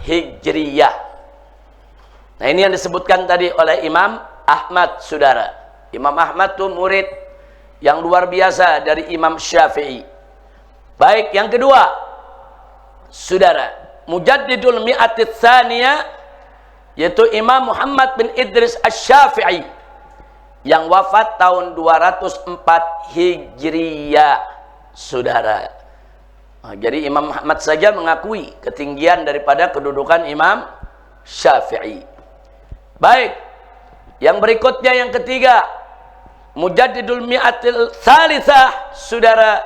Hijriyah. Nah, ini yang disebutkan tadi oleh Imam Ahmad, saudara. Imam Ahmad itu murid yang luar biasa dari Imam Syafi'i. Baik, yang kedua, saudara, Mujaddidul Mi'atits Tsaniyah, yaitu Imam Muhammad bin Idris Asy-Syafi'i, yang wafat tahun 204 Hijriyah, saudara. Nah, jadi Imam Ahmad saja mengakui ketinggian daripada kedudukan Imam Syafi'i. Baik, yang berikutnya, yang ketiga, Mujaddidul Mi'atil Tsalitsah, saudara,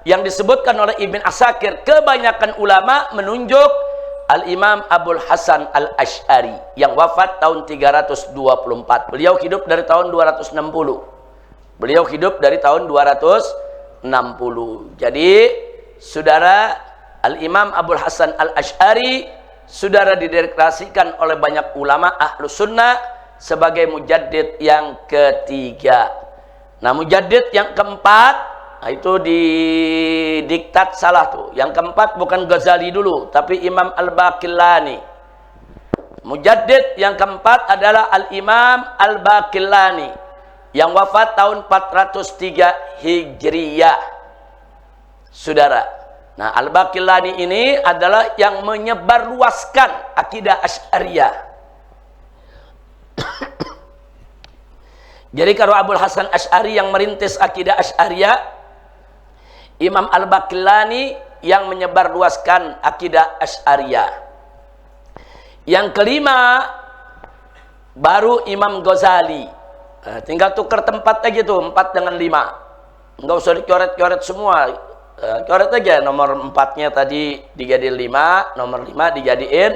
yang disebutkan oleh Ibn Asakir. Kebanyakan ulama menunjuk Al-Imam Abul Hasan Al-Asy'ari yang wafat tahun 324. Beliau hidup dari tahun 260. Beliau hidup dari tahun 260. Jadi, saudara, Al-Imam Abul Hasan Al-Asy'ari, saudara, dideklarasikan oleh banyak ulama Ahlus Sunnah sebagai mujaddid yang ketiga. Nah, mujaddid yang keempat, nah, itu didiktat salah tuh. Yang keempat bukan Ghazali dulu, tapi Imam Al-Baqillani. Mujaddid yang keempat adalah Al-Imam Al-Baqillani yang wafat tahun 403 Hijriyah, saudara. Nah, Al-Baqillani ini adalah yang menyebarluaskan akidah Asy'ariyah. Jadi kalau Abul Hasan Asy'ari yang merintis akidah Asy'ariyah, Imam Al-Baqillani yang menyebarluaskan akidah Asy'ariyah. Yang kelima baru Imam Ghazali. Nah, tinggal tukar tempat aja tuh, 4 dengan 5. Enggak usah dicoret-coret semua. Coret aja, nomor 4-nya tadi dijadiin 5, nomor 5 dijadiin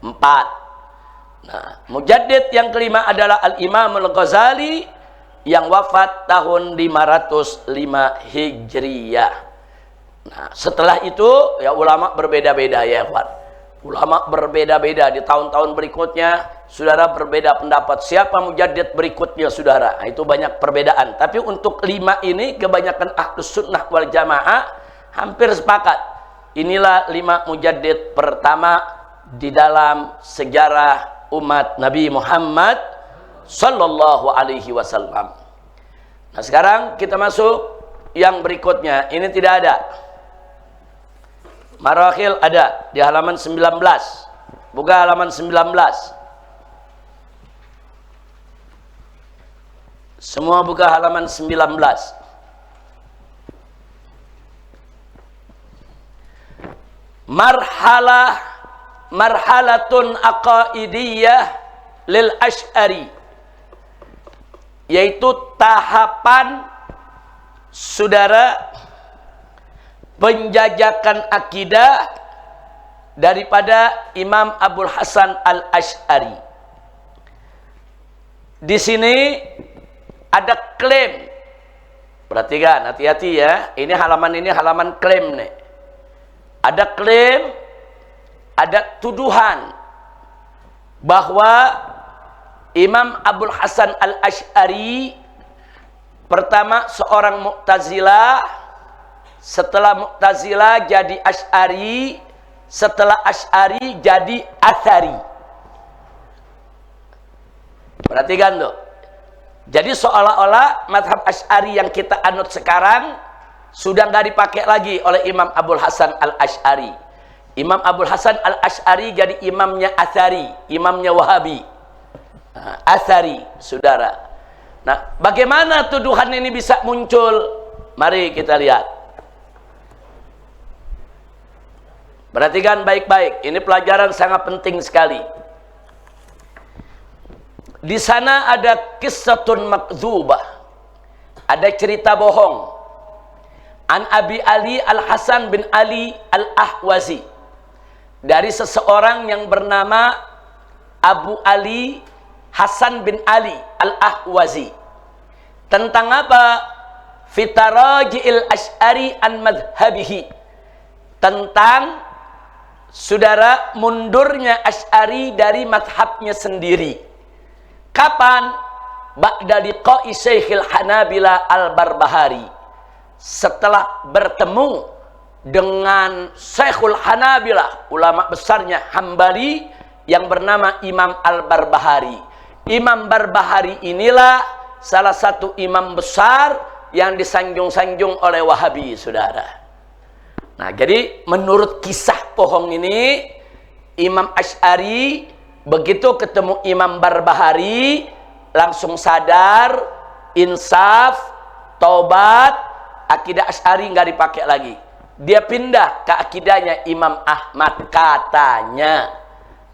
4. Nah, mujaddid yang kelima adalah Al-Imam Al-Ghazali yang wafat tahun 505 Hijriyah. Nah, setelah itu ya ulama berbeda-beda ya, Pak. Ulama berbeda-beda di tahun-tahun berikutnya, saudara, berbeda pendapat siapa mujaddid berikutnya, saudara. Nah, itu banyak perbedaan. Tapi untuk 5 ini kebanyakan Ahlus Sunnah wal Jamaah hampir sepakat. Inilah 5 mujaddid pertama di dalam sejarah umat Nabi Muhammad sallallahu alaihi wasallam. Nah, sekarang kita masuk yang berikutnya. Ini tidak ada. Marakhil ada di halaman 19. Buka halaman 19. Semua buka halaman 19. Marhalatun aqaidiyah lil Asy'ari, yaitu tahapan, saudara, penjajakan akidah daripada Imam Abul Hasan Al-Asy'ari. Di sini ada klaim. Perhatikan, hati-hati ya. Ini halaman klaim nih. Ada klaim, ada tuduhan bahwa Imam Abul Hasan Al-Asy'ari pertama seorang Mu'tazilah, setelah Mu'tazilah jadi Asy'ari, setelah Asy'ari jadi Atsari. Perhatikan tuh. Jadi seolah-olah mazhab Asy'ari yang kita anut sekarang sudah nggak dipakai lagi oleh Imam Abul Hasan Al-Asy'ari. Imam Abul Hasan Al-Asy'ari jadi imamnya Atsari, imamnya Wahabi. Nah, Atsari, saudara. Nah, bagaimana tuduhan ini bisa muncul? Mari kita lihat. Perhatikan baik-baik. Ini pelajaran sangat penting sekali. Di sana ada qissatun makdzubah. Ada cerita bohong. An Abi Ali Al-Hasan bin Ali Al-Ahwazi. Dari seseorang yang bernama Abu Ali Hasan bin Ali Al-Ahwazi. Tentang apa? Fitaraji'il Asy'ari an madhabihi. Tentang saudara mundurnya Asy'ari dari madhabnya sendiri. Kapan? Ba'da liqa'i Syekhil Hanabila Al-Barbahari. Setelah bertemu dengan Syekhul Hanabilah, ulama besarnya Hambali yang bernama Imam Al-Barbahari. Imam Barbahari inilah salah satu imam besar yang disanjung-sanjung oleh Wahabi, saudara. Nah, jadi menurut kisah bohong ini, Imam Asy'ari begitu ketemu Imam Barbahari langsung sadar, insaf, taubat, akidah Asy'ari nggak dipakai lagi. Dia pindah ke akidahnya Imam Ahmad katanya,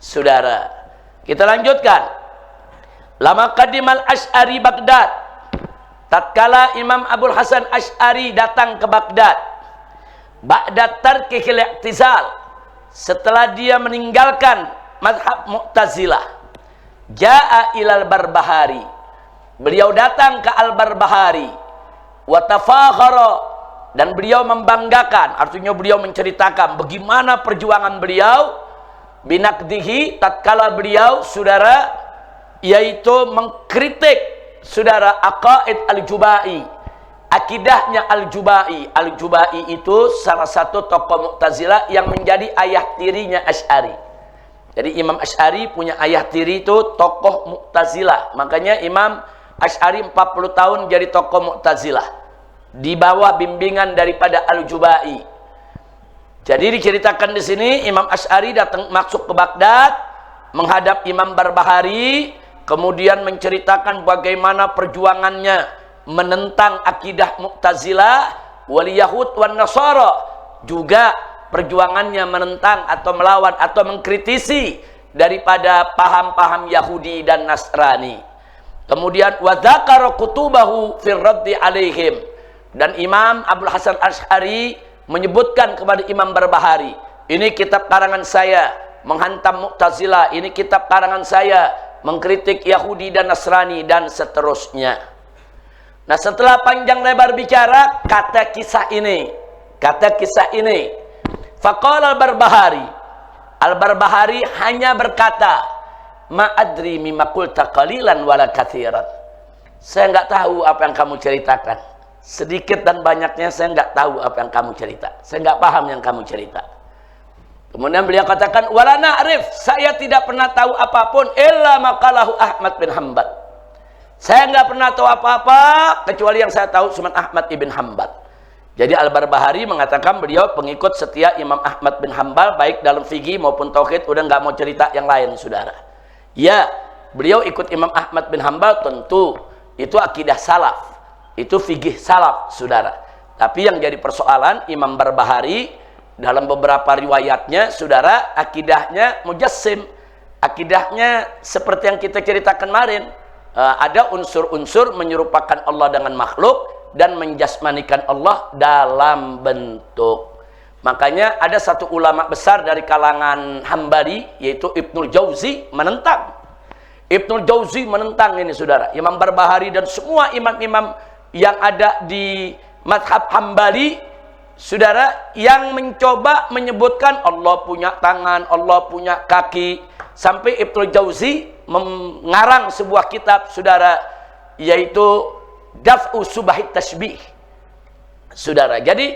saudara. Kita lanjutkan. Lama qadimal Asy'ari Baghdad. Tatkala Imam Abul Hasan Asy'ari datang ke Baghdad, ba'da tarkihil i'tizal, setelah dia meninggalkan mazhab Mu'tazilah, ja'a ilal Barbahari, beliau datang ke Al-Barbahari, wa tafakhara, dan beliau membanggakan, artinya beliau menceritakan bagaimana perjuangan beliau binaqdihi, tatkala beliau, saudara, yaitu mengkritik, saudara, aqaid Al-Jubai, akidahnya Al-Jubai. Al-Jubai itu salah satu tokoh Mu'tazilah yang menjadi ayah tirinya Asy'ari. Jadi Imam Asy'ari punya ayah tiri itu tokoh Mu'tazilah. Makanya Imam Asy'ari 40 tahun jadi tokoh Mu'tazilah di bawah bimbingan daripada Al-Jubai. Jadi diceritakan di sini Imam Asy'ari datang masuk ke Baghdad, menghadap Imam Barbahari, kemudian menceritakan bagaimana perjuangannya menentang akidah Mu'tazilah wal Yahud wan Nasara, juga perjuangannya menentang atau melawan atau mengkritisi daripada paham-paham Yahudi dan Nasrani. Kemudian wa dzakara kutubahu fir raddi alaihim, dan Imam Abul Hasan Asy'ari menyebutkan kepada Imam Barbahari, ini kitab karangan saya menghantam Mu'tazilah, ini kitab karangan saya mengkritik Yahudi dan Nasrani, dan seterusnya. Nah, setelah panjang lebar bicara, kata kisah ini, faqala Al-Barbahari, Al-Barbahari hanya berkata, ma'adri mimma qulta qalilan wala katsiran. Saya nggak tahu apa yang kamu ceritakan. Sedikit dan banyaknya saya nggak tahu apa yang kamu cerita. Saya nggak paham yang kamu cerita. Kemudian beliau katakan, wala na'rif, saya tidak pernah tahu apapun illa maqalahu Ahmad bin Hanbal. Saya nggak pernah tahu apa-apa kecuali yang saya tahu cuma Ahmad ibn Hanbal. Jadi Al-Barbahari mengatakan beliau pengikut setia Imam Ahmad bin Hanbal, baik dalam fikih maupun tauhid, udah nggak mau cerita yang lain, saudara. Ya, beliau ikut Imam Ahmad bin Hanbal, tentu itu akidah salaf, itu fikih salaf, saudara. Tapi yang jadi persoalan Imam Barbahari dalam beberapa riwayatnya, saudara, akidahnya mujassim, akidahnya seperti yang kita ceritakan kemarin, ada unsur-unsur menyerupakan Allah dengan makhluk dan menjasmanikan Allah dalam bentuk. Makanya ada satu ulama besar dari kalangan Hambali, yaitu Ibnul Jauzi, menentang. Ibnul Jauzi menentang ini, saudara, Imam Barbahari dan semua imam-imam yang ada di mazhab Hambali, saudara, yang mencoba menyebutkan Allah punya tangan, Allah punya kaki, sampai Ibnu Jauzi mengarang sebuah kitab, saudara, yaitu Daf'u Subahit Tashbih. Saudara, jadi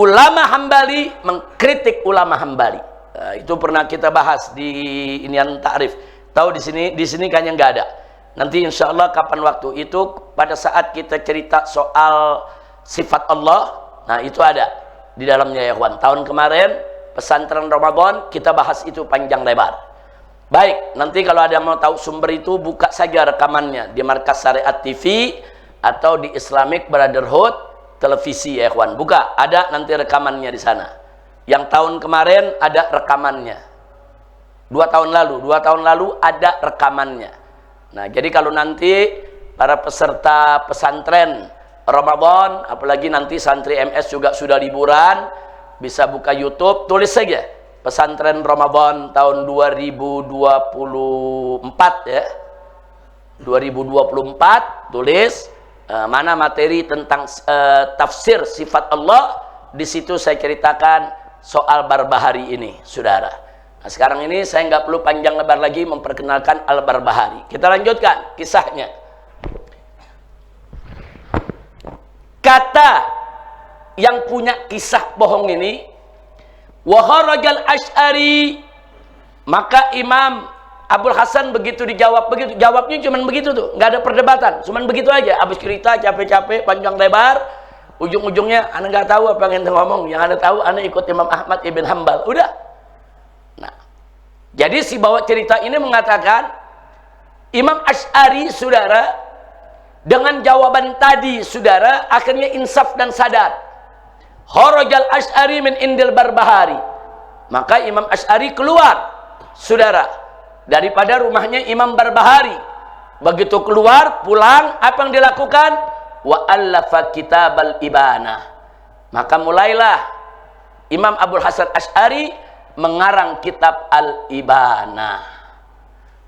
ulama Hambali mengkritik ulama Hambali. Nah, itu pernah kita bahas di inian ta'rif. Tahu di sini kayaknya nggak ada. Nanti insya Allah kapan waktu itu, pada saat kita cerita soal sifat Allah, nah itu ada di dalamnya ya kawan. Tahun kemarin pesantren Ramadan kita bahas itu panjang lebar. Baik, nanti kalau ada mau tahu sumber itu, buka saja rekamannya di Markas Syariat TV atau di Islamic Brotherhood televisi ya kawan. Buka, ada nanti rekamannya di sana. Yang tahun kemarin ada rekamannya. 2 tahun lalu ada rekamannya. Nah, jadi kalau nanti para peserta pesantren Ramadan, apalagi nanti santri MS juga sudah liburan, bisa buka YouTube, tulis saja pesantren Ramadan tahun 2024 ya. 2024, tulis mana materi tentang tafsir sifat Allah. Di situ saya ceritakan soal Barbahari ini, saudara. Nah, sekarang ini saya nggak perlu panjang lebar lagi memperkenalkan Al-Barbahari. Kita lanjutkan kisahnya. Kata yang punya kisah bohong ini, waharajal Asy'ari, maka Imam Abul Hasan begitu dijawab, begitu jawabnya cuman begitu tuh, nggak ada perdebatan, cuman begitu aja. Habis cerita capek-capek panjang lebar, ujung-ujungnya anda nggak tahu apa yang anda ngomong, yang anda tahu anda ikut Imam Ahmad ibn Hambal, udah. Nah, jadi si bawa cerita ini mengatakan Imam Asy'ari, saudara, dengan jawaban tadi, saudara, akhirnya insaf dan sadar. Kharajal Asy'ari min indil Barbahari, maka Imam Asy'ari keluar, saudara, daripada rumahnya Imam Barbahari. Begitu keluar, pulang, apa yang dilakukan? Wa allafa kitabal ibanah, maka mulailah Imam Abul Hasan Asy'ari mengarang kitab Al-Ibanah.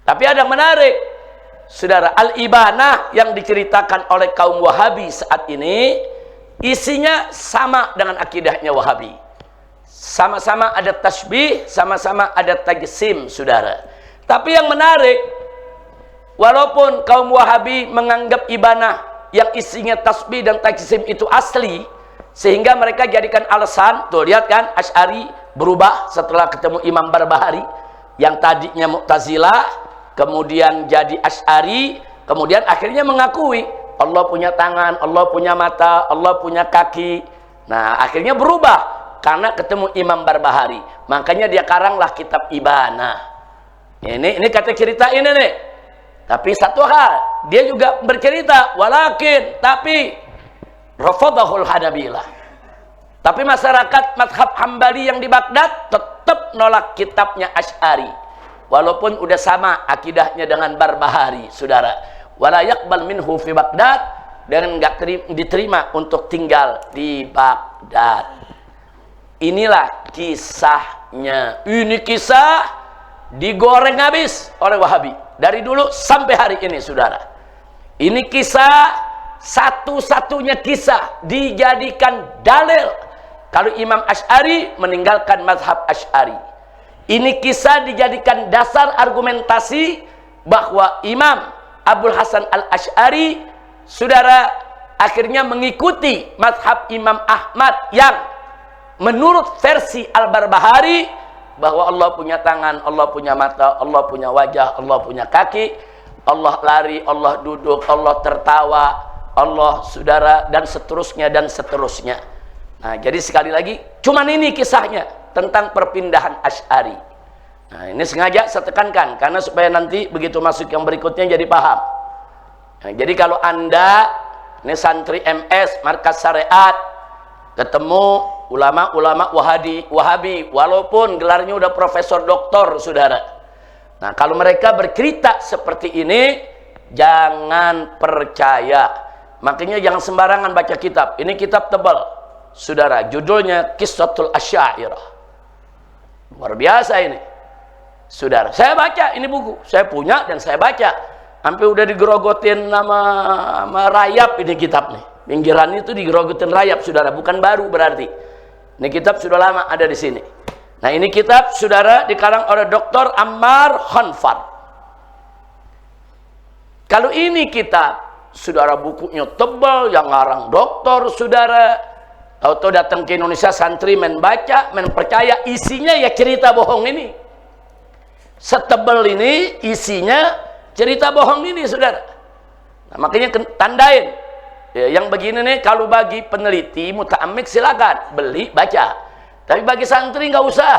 Tapi ada yang menarik, saudara. Al-Ibanah yang diceritakan oleh kaum Wahabi saat ini, isinya sama dengan akidahnya Wahabi. Sama-sama ada tasbih, sama-sama ada tajsim, saudara. Tapi yang menarik, walaupun kaum Wahabi menganggap Ibanah yang isinya tasbih dan tajsim itu asli, sehingga mereka jadikan alasan, tuh lihat kan, Asy'ari berubah setelah ketemu Imam Barbahari, yang tadinya Mu'tazilah kemudian jadi Asy'ari, kemudian akhirnya mengakui Allah punya tangan, Allah punya mata, Allah punya kaki. Nah, akhirnya berubah karena ketemu Imam Barbahari, makanya dia karanglah kitab Ibanah. Ini kata cerita ini nih. Tapi satu hal, dia juga bercerita, walakin, tapi rafadahul Hanabilah. Tapi masyarakat mazhab Hambali yang di Baghdad tetap nolak kitabnya Asy'ari, walaupun udah sama akidahnya dengan Barbahari, saudara. Wala yaqbal minhu fi Baghdad, dan enggak diterima untuk tinggal di Baghdad. Inilah kisahnya. Ini kisah digoreng habis oleh Wahabi dari dulu sampai hari ini, saudara. Ini kisah satu-satunya kisah dijadikan dalil kalau Imam Asy'ari meninggalkan mazhab Asy'ari. Ini kisah dijadikan dasar argumentasi bahwa Imam Abul Hasan Al-Asy'ari, saudara, akhirnya mengikuti mazhab Imam Ahmad yang menurut versi Al-Barbahari bahwa Allah punya tangan, Allah punya mata, Allah punya wajah, Allah punya kaki, Allah lari, Allah duduk, Allah tertawa, Allah, saudara, dan seterusnya dan seterusnya. Nah, jadi sekali lagi, cuman ini kisahnya tentang perpindahan Asy'ari. Nah, ini sengaja saya tekankan karena supaya nanti begitu masuk yang berikutnya jadi paham. Nah, jadi kalau anda ini santri MS Markas Syariat ketemu ulama-ulama Wahabi, walaupun gelarnya udah profesor doktor, saudara. Nah, kalau mereka bercerita seperti ini, jangan percaya. Makanya jangan sembarangan baca kitab. Ini kitab tebal, saudara, judulnya Qissatul Asy'ariyah. Luar biasa ini, saudara. Saya baca ini buku, saya punya dan saya baca. Sampai udah digerogotin nama rayap ini kitab nih. Pinggiran itu digerogotin rayap, saudara. Bukan baru berarti. Ini kitab sudah lama ada di sini. Nah, ini kitab saudara dikarang oleh Dr. Ammar Khanfar. Kalau ini kitab saudara bukunya tebal, yang ngarang doktor saudara, tahu-tahu datang ke Indonesia santri main baca, main percaya, isinya ya cerita bohong ini. Setebal ini isinya cerita bohong ini saudara. Nah, makanya tandain ya, yang begini nih kalau bagi peneliti muta'ammik silakan beli baca. Tapi bagi santri nggak usah.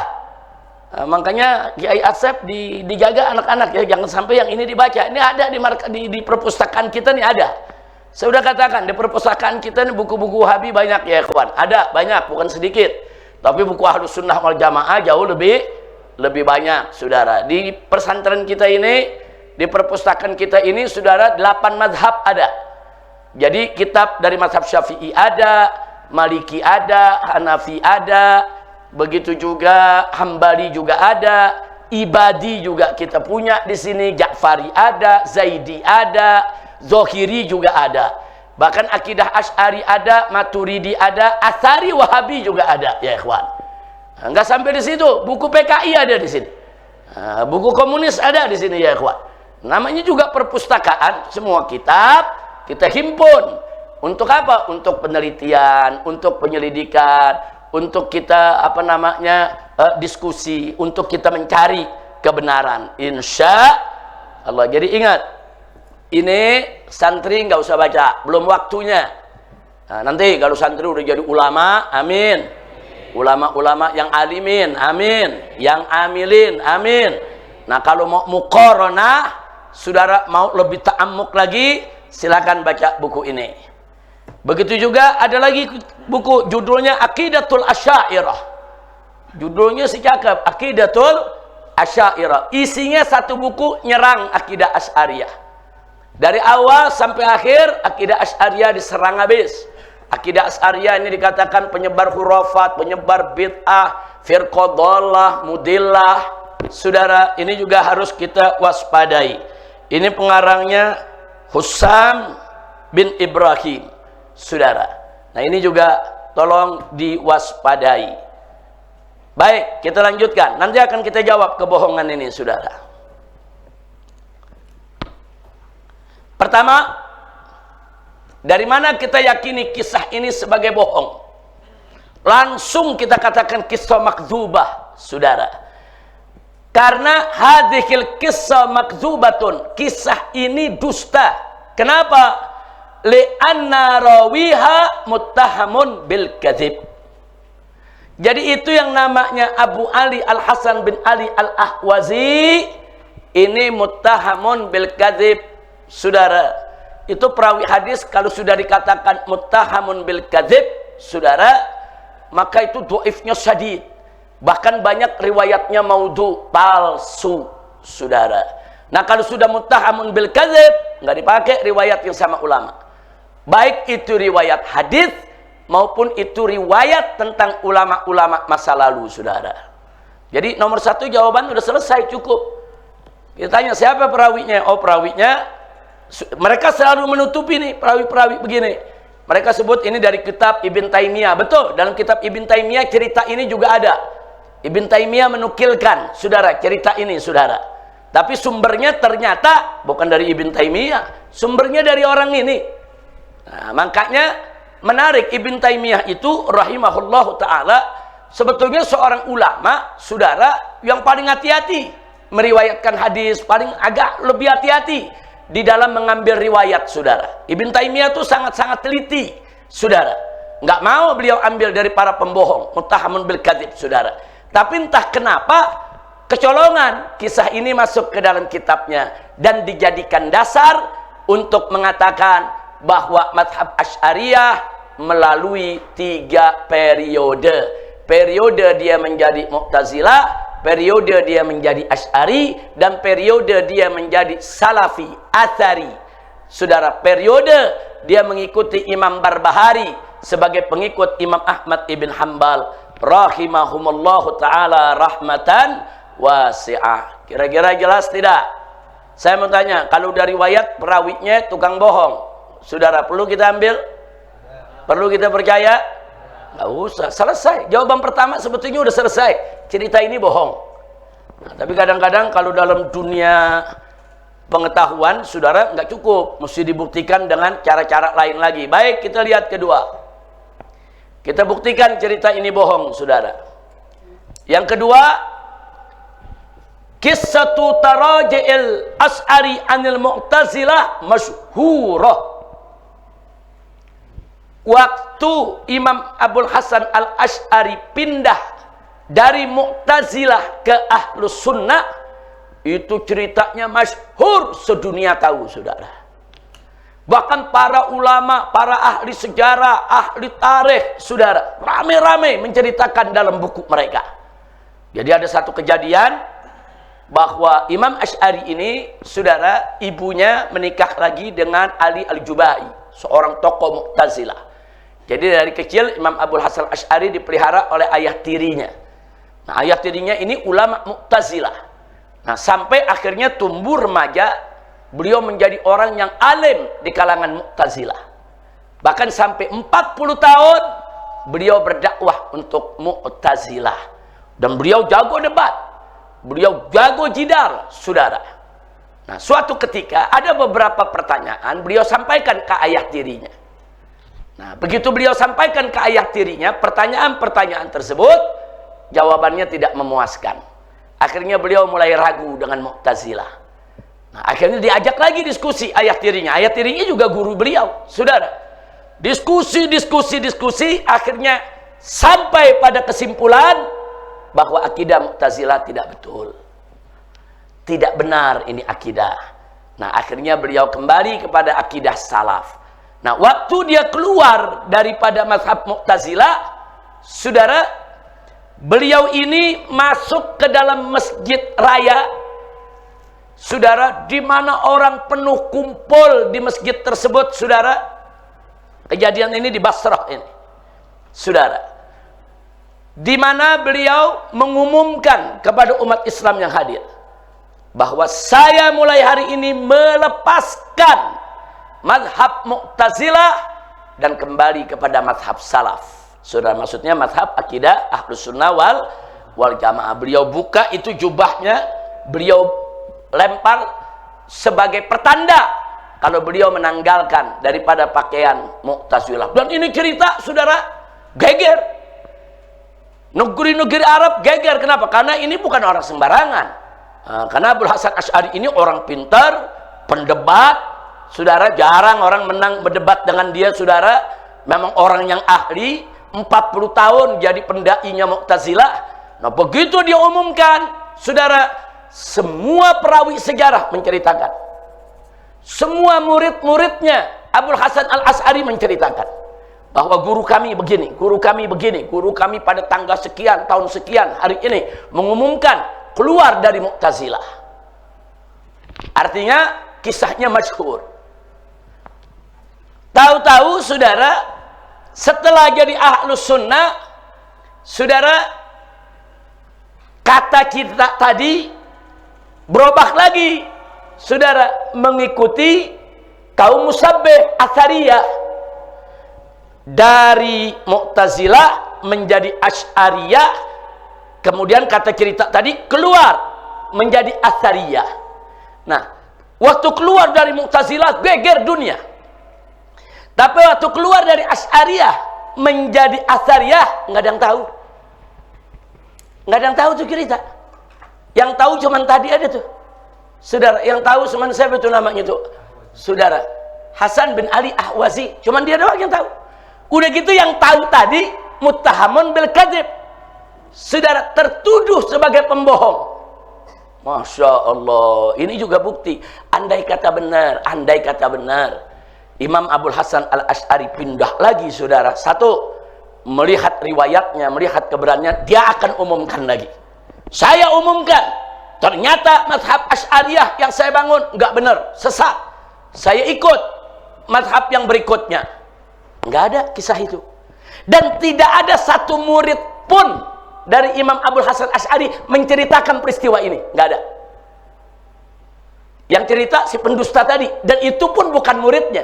Nah, makanya Kiai Asep dijaga anak-anak ya, jangan sampai yang ini dibaca. Ini ada di perpustakaan kita nih ada. Saya sudah katakan di perpustakaan kita nih buku-buku Wahabi banyak ya kawan. Ada banyak, bukan sedikit. Tapi buku Ahlus Sunnah wal Jamaah jauh lebih banyak, saudara. Di pesantren kita ini, di perpustakaan kita ini, saudara, 8 mazhab ada. Jadi kitab dari mazhab Syafi'i ada, Maliki ada, Hanafi ada, begitu juga Hambali juga ada, Ibadi juga kita punya di sini, Ja'fari ada, Zaidi ada, Zohiri juga ada. Bahkan akidah Asy'ari ada, Maturidi ada, Atsari Wahabi juga ada, ya ikhwan. Enggak sampai di situ, buku PKI ada di sini. Buku komunis ada di sini ya ikhwan. Namanya juga perpustakaan, semua kitab kita himpun. Untuk apa? Untuk penelitian, untuk penyelidikan, untuk kita diskusi, untuk kita mencari kebenaran. Insya Allah. Jadi ingat, ini santri nggak usah baca, belum waktunya. Nah, nanti kalau santri udah jadi ulama, amin. Ulama-ulama yang alimin, amin. Yang amilin, amin. Nah, kalau mau muqaranah, saudara mau lebih ta'ammuk lagi, silakan baca buku ini. Begitu juga ada lagi buku judulnya Aqidatul Asy'ariyah. Judulnya si cakep, Aqidatul Asy'ariyah. Isinya satu buku nyerang akidah Asy'ariyah. Dari awal sampai akhir akidah Asy'ariyah diserang habis. Akidah Asy'ariyah ini dikatakan penyebar khurafat, penyebar bid'ah, firqah dhalah, mudillah. Saudara, ini juga harus kita waspadai. Ini pengarangnya Hussam bin Ibrahim. Saudara, nah ini juga tolong diwaspadai. Baik, kita lanjutkan. Nanti akan kita jawab kebohongan ini, saudara. Pertama, dari mana kita yakini kisah ini sebagai bohong? Langsung kita katakan kisah makdzubah, saudara. Karena hadhil kisah makdzubatun, kisah ini dusta. Kenapa? Li'anna rawiha muttahamun bil kadzib. Jadi itu yang namanya Abu Ali Al-Hasan bin Ali Al-Ahwazi, ini muttahamun bil kadzib, saudara. Itu perawi hadis kalau sudah dikatakan muttahamun bil kadzib, saudara, maka itu dhaifnya syadid. Bahkan banyak riwayatnya maudhu, palsu, saudara. Nah, kalau sudah muttahamun bil kadzib, enggak dipakai riwayat yang sama ulama. Baik itu riwayat hadis maupun itu riwayat tentang ulama-ulama masa lalu, saudara. Jadi nomor satu jawaban sudah selesai, cukup. Kita tanya siapa perawinya? Oh, perawinya, mereka selalu menutupi nih perawi-perawi begini. Mereka sebut ini dari kitab Ibn Taimiyah. Betul, dalam kitab Ibn Taimiyah cerita ini juga ada. Ibn Taimiyah menukilkan, saudara, cerita ini, saudara. Tapi sumbernya ternyata bukan dari Ibn Taimiyah, sumbernya dari orang ini. Nah, makanya menarik, Ibn Taimiyah itu rahimahullahu ta'ala sebetulnya seorang ulama, saudara, yang paling hati-hati meriwayatkan hadis, paling agak lebih hati-hati di dalam mengambil riwayat, saudara. Ibn Taimiyah itu sangat-sangat teliti, saudara. Nggak mau beliau ambil dari para pembohong, muttahamun bil kadzib, saudara. Tapi entah kenapa kecolongan kisah ini masuk ke dalam kitabnya dan dijadikan dasar untuk mengatakan bahwa mazhab Asy'ariyah melalui 3 periode. Periode dia menjadi Mu'tazilah, periode dia menjadi Asy'ari, dan periode dia menjadi Salafi, Atsari. Saudara, periode dia mengikuti Imam Barbahari sebagai pengikut Imam Ahmad ibn Hanbal rahimahumullahu ta'ala rahmatan wasi'ah. Kira-kira jelas tidak? Saya mau tanya, kalau dari riwayat perawinya tukang bohong, saudara, perlu kita ambil? Perlu kita percaya? Nggak usah, selesai. Jawaban pertama sebetulnya udah selesai. Cerita ini bohong. Nah, tapi kadang-kadang kalau dalam dunia pengetahuan, saudara, nggak cukup. Mesti dibuktikan dengan cara-cara lain lagi. Baik, kita lihat kedua. Kita buktikan cerita ini bohong, saudara. Yang kedua, Qissatu taraji'il Asy'ari anil Mu'tazilah masyhurah. Waktu Imam Abul Hasan al-Asy'ari pindah dari Mu'tazilah ke Ahlus Sunnah, itu ceritanya masyhur, sedunia tahu, saudara. Bahkan para ulama, para ahli sejarah, ahli tarikh, saudara, rame-rame menceritakan dalam buku mereka. Jadi ada satu kejadian bahwa Imam Asy'ari ini, saudara, ibunya menikah lagi dengan Ali Al-Jubai, seorang tokoh Mu'tazilah. Jadi dari kecil Imam Abul Hasan Asy'ari dipelihara oleh ayah tirinya. Nah, ayah tirinya ini ulama Mu'tazilah. Nah, sampai akhirnya tumbuh remaja, beliau menjadi orang yang alim di kalangan Mu'tazilah. Bahkan sampai 40 tahun beliau berdakwah untuk Mu'tazilah. Dan beliau jago debat. Beliau jago jidal, saudara. Nah, suatu ketika ada beberapa pertanyaan beliau sampaikan ke ayah tirinya. Nah, begitu beliau sampaikan ke ayah tirinya, pertanyaan-pertanyaan tersebut jawabannya tidak memuaskan. Akhirnya beliau mulai ragu dengan Mu'tazilah. Nah, akhirnya diajak lagi diskusi ayah tirinya. Ayah tirinya juga guru beliau, saudara. Diskusi, akhirnya sampai pada kesimpulan bahwa akidah Mu'tazilah tidak betul. Tidak benar ini akidah. Nah, akhirnya beliau kembali kepada akidah salaf. Nah, waktu dia keluar daripada mazhab Mu'tazilah, saudara, beliau ini masuk ke dalam masjid raya, saudara, di mana orang penuh kumpul di masjid tersebut, saudara. Kejadian ini di Basrah ini, saudara, di mana beliau mengumumkan kepada umat Islam yang hadir bahwa saya mulai hari ini melepaskan mazhab Mu'tazilah dan kembali kepada mazhab salaf. Saudara, maksudnya mazhab akidah Ahlus Sunnah wal Jamaah. Beliau buka itu jubahnya, beliau lempar sebagai pertanda kalau beliau menanggalkan daripada pakaian Mu'tazilah. Dan ini cerita, saudara, geger. Negeri-negeri Arab geger. Kenapa? Karena ini bukan orang sembarangan. Karena Abul Hasan Asy'ari ini orang pintar, pendebat, saudara. Jarang orang menang berdebat dengan dia, saudara. Memang orang yang ahli, 40 tahun jadi pendainya Mu'tazilah. Nah, begitu dia umumkan, saudara, semua perawi sejarah menceritakan, semua murid-muridnya Abul Hasan al-Asy'ari menceritakan bahwa guru kami begini, guru kami begini, guru kami pada tanggal sekian, tahun sekian, hari ini mengumumkan keluar dari Mu'tazilah. Artinya kisahnya masyhur. Tahu-tahu, saudara, setelah jadi Ahlus Sunnah, saudara, kata kita tadi berubah lagi, saudara, mengikuti kaum Musabbih Atsariyah. Dari Mu'tazilah menjadi Asy'ariyah, kemudian kata cerita tadi keluar menjadi Atsariyah. Nah, waktu keluar dari Mu'tazilah geger dunia. Tapi waktu keluar dari Asy'ariyah menjadi Atsariyah, nggak ada yang tahu. Nggak ada yang tahu tuh cerita. Yang tahu cuman tadi ada tuh, saudara. Yang tahu cuman siapa tuh namanya tuh, saudara, Hasan bin Ali Ahwazi. Cuman dia doang yang tahu. Udah gitu yang tahu tadi muttahamun bil kadzib, saudara, tertuduh sebagai pembohong. Masya Allah, ini juga bukti. Andai kata benar, Imam Abul Hasan al-Asy'ari pindah lagi, saudara. Satu, melihat riwayatnya, melihat keberanian, dia akan umumkan lagi. Saya umumkan, ternyata mazhab Asy'ariyah yang saya bangun nggak benar, sesat. Saya ikut mazhab yang berikutnya. Nggak ada kisah itu. Dan tidak ada satu murid pun dari Imam Abul Hasan Asy'ari menceritakan peristiwa ini. Nggak ada. Yang cerita si pendusta tadi. Dan itu pun bukan muridnya.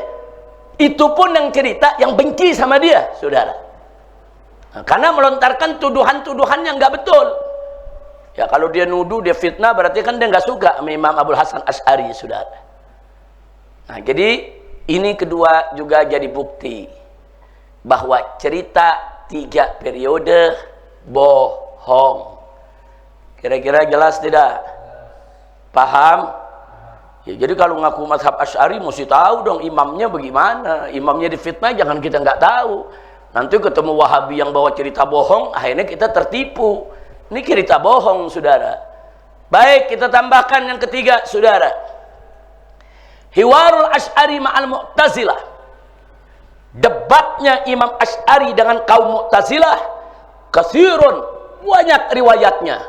Itu pun yang cerita yang benci sama dia, saudara. Nah, karena melontarkan tuduhan-tuduhan yang nggak betul. Ya kalau dia nuduh, dia fitnah, berarti kan dia nggak suka sama Imam Abul Hasan Asy'ari, saudara. Nah, jadi ini kedua juga jadi bukti bahwa cerita 3 periode bohong. Kira-kira jelas tidak? Paham? Ya, jadi kalau ngaku mazhab Asy'ari mesti tahu dong imamnya bagaimana. Imamnya difitnah jangan kita nggak tahu. Nanti ketemu Wahabi yang bawa cerita bohong, akhirnya kita tertipu. Ini cerita bohong, saudara. Baik, kita tambahkan yang ketiga, saudara. Hiwarul Asy'ari ma'al Mu'tazilah. Debatnya Imam Asy'ari dengan kaum Mu'tazilah katsirun, banyak riwayatnya.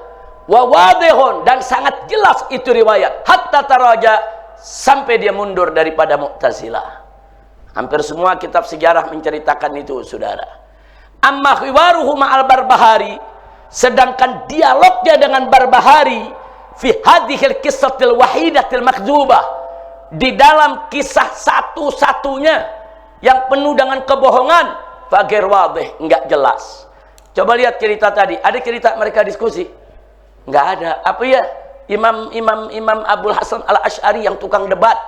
Wa wadihun, dan sangat jelas itu riwayat. Hatta taraja, sampai dia mundur daripada Mu'tazilah. Hampir semua kitab sejarah menceritakan itu, saudara. Amma hiwaruhu ma'al Barbahari, sedangkan dialognya dengan Barbahari fi hadhil qissatil wahidatil makdzubah, di dalam kisah satu-satunya yang penuh dengan kebohongan, fagir wadih, enggak jelas. Coba lihat cerita tadi, ada cerita mereka diskusi? Enggak ada. Apa ya? Imam Abul Hasan Al Asy'ari yang tukang debat,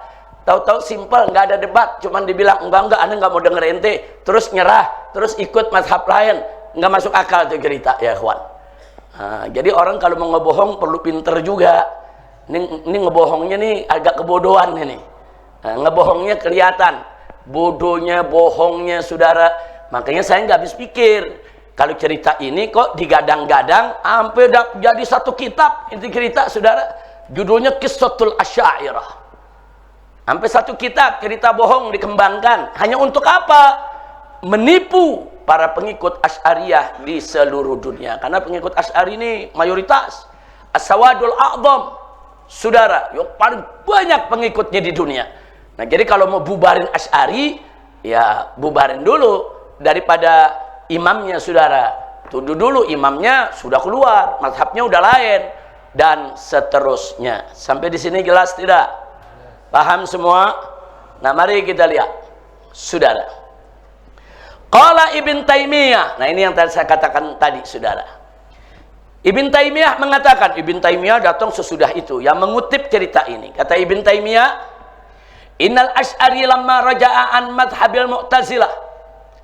tahu-tahu simpel, nggak ada debat, cuman dibilang enggak, anda nggak mau denger ente, terus nyerah, terus ikut mazhab lain, nggak masuk akal tuh cerita, ya kawan. Nah, jadi orang kalau mau ngebohong perlu pinter juga. Ini ngebohongnya nih agak kebodohan ini. Nah, ngebohongnya kelihatan, bodohnya, bohongnya, saudara. Makanya saya nggak habis pikir. Kalau cerita ini kok digadang-gadang, sampai jadi satu kitab inti cerita, saudara. Judulnya Qissatul Asy'ariyah. Sampai satu kitab cerita bohong dikembangkan. Hanya untuk apa? Menipu para pengikut Asy'ariyah di seluruh dunia. Karena pengikut Asy'ari ini mayoritas. As-sawadul a'dham, saudara, yang paling banyak pengikutnya di dunia. Nah, jadi kalau mau bubarin Asy'ari, ya bubarin dulu daripada imamnya, saudara. Tuduh dulu imamnya sudah keluar, mazhabnya udah lain, dan seterusnya. Sampai di sini jelas tidak? Paham semua? Nah, mari kita lihat, saudara. Qala Ibn Taimiyah. Nah, ini yang tadi saya katakan tadi, saudara. Ibn Taimiyah mengatakan, Ibn Taimiyah datang sesudah itu yang mengutip cerita ini. Kata Ibn Taimiyah, Innal Asy'ari lamma raja'a an madhhabil Mu'tazilah.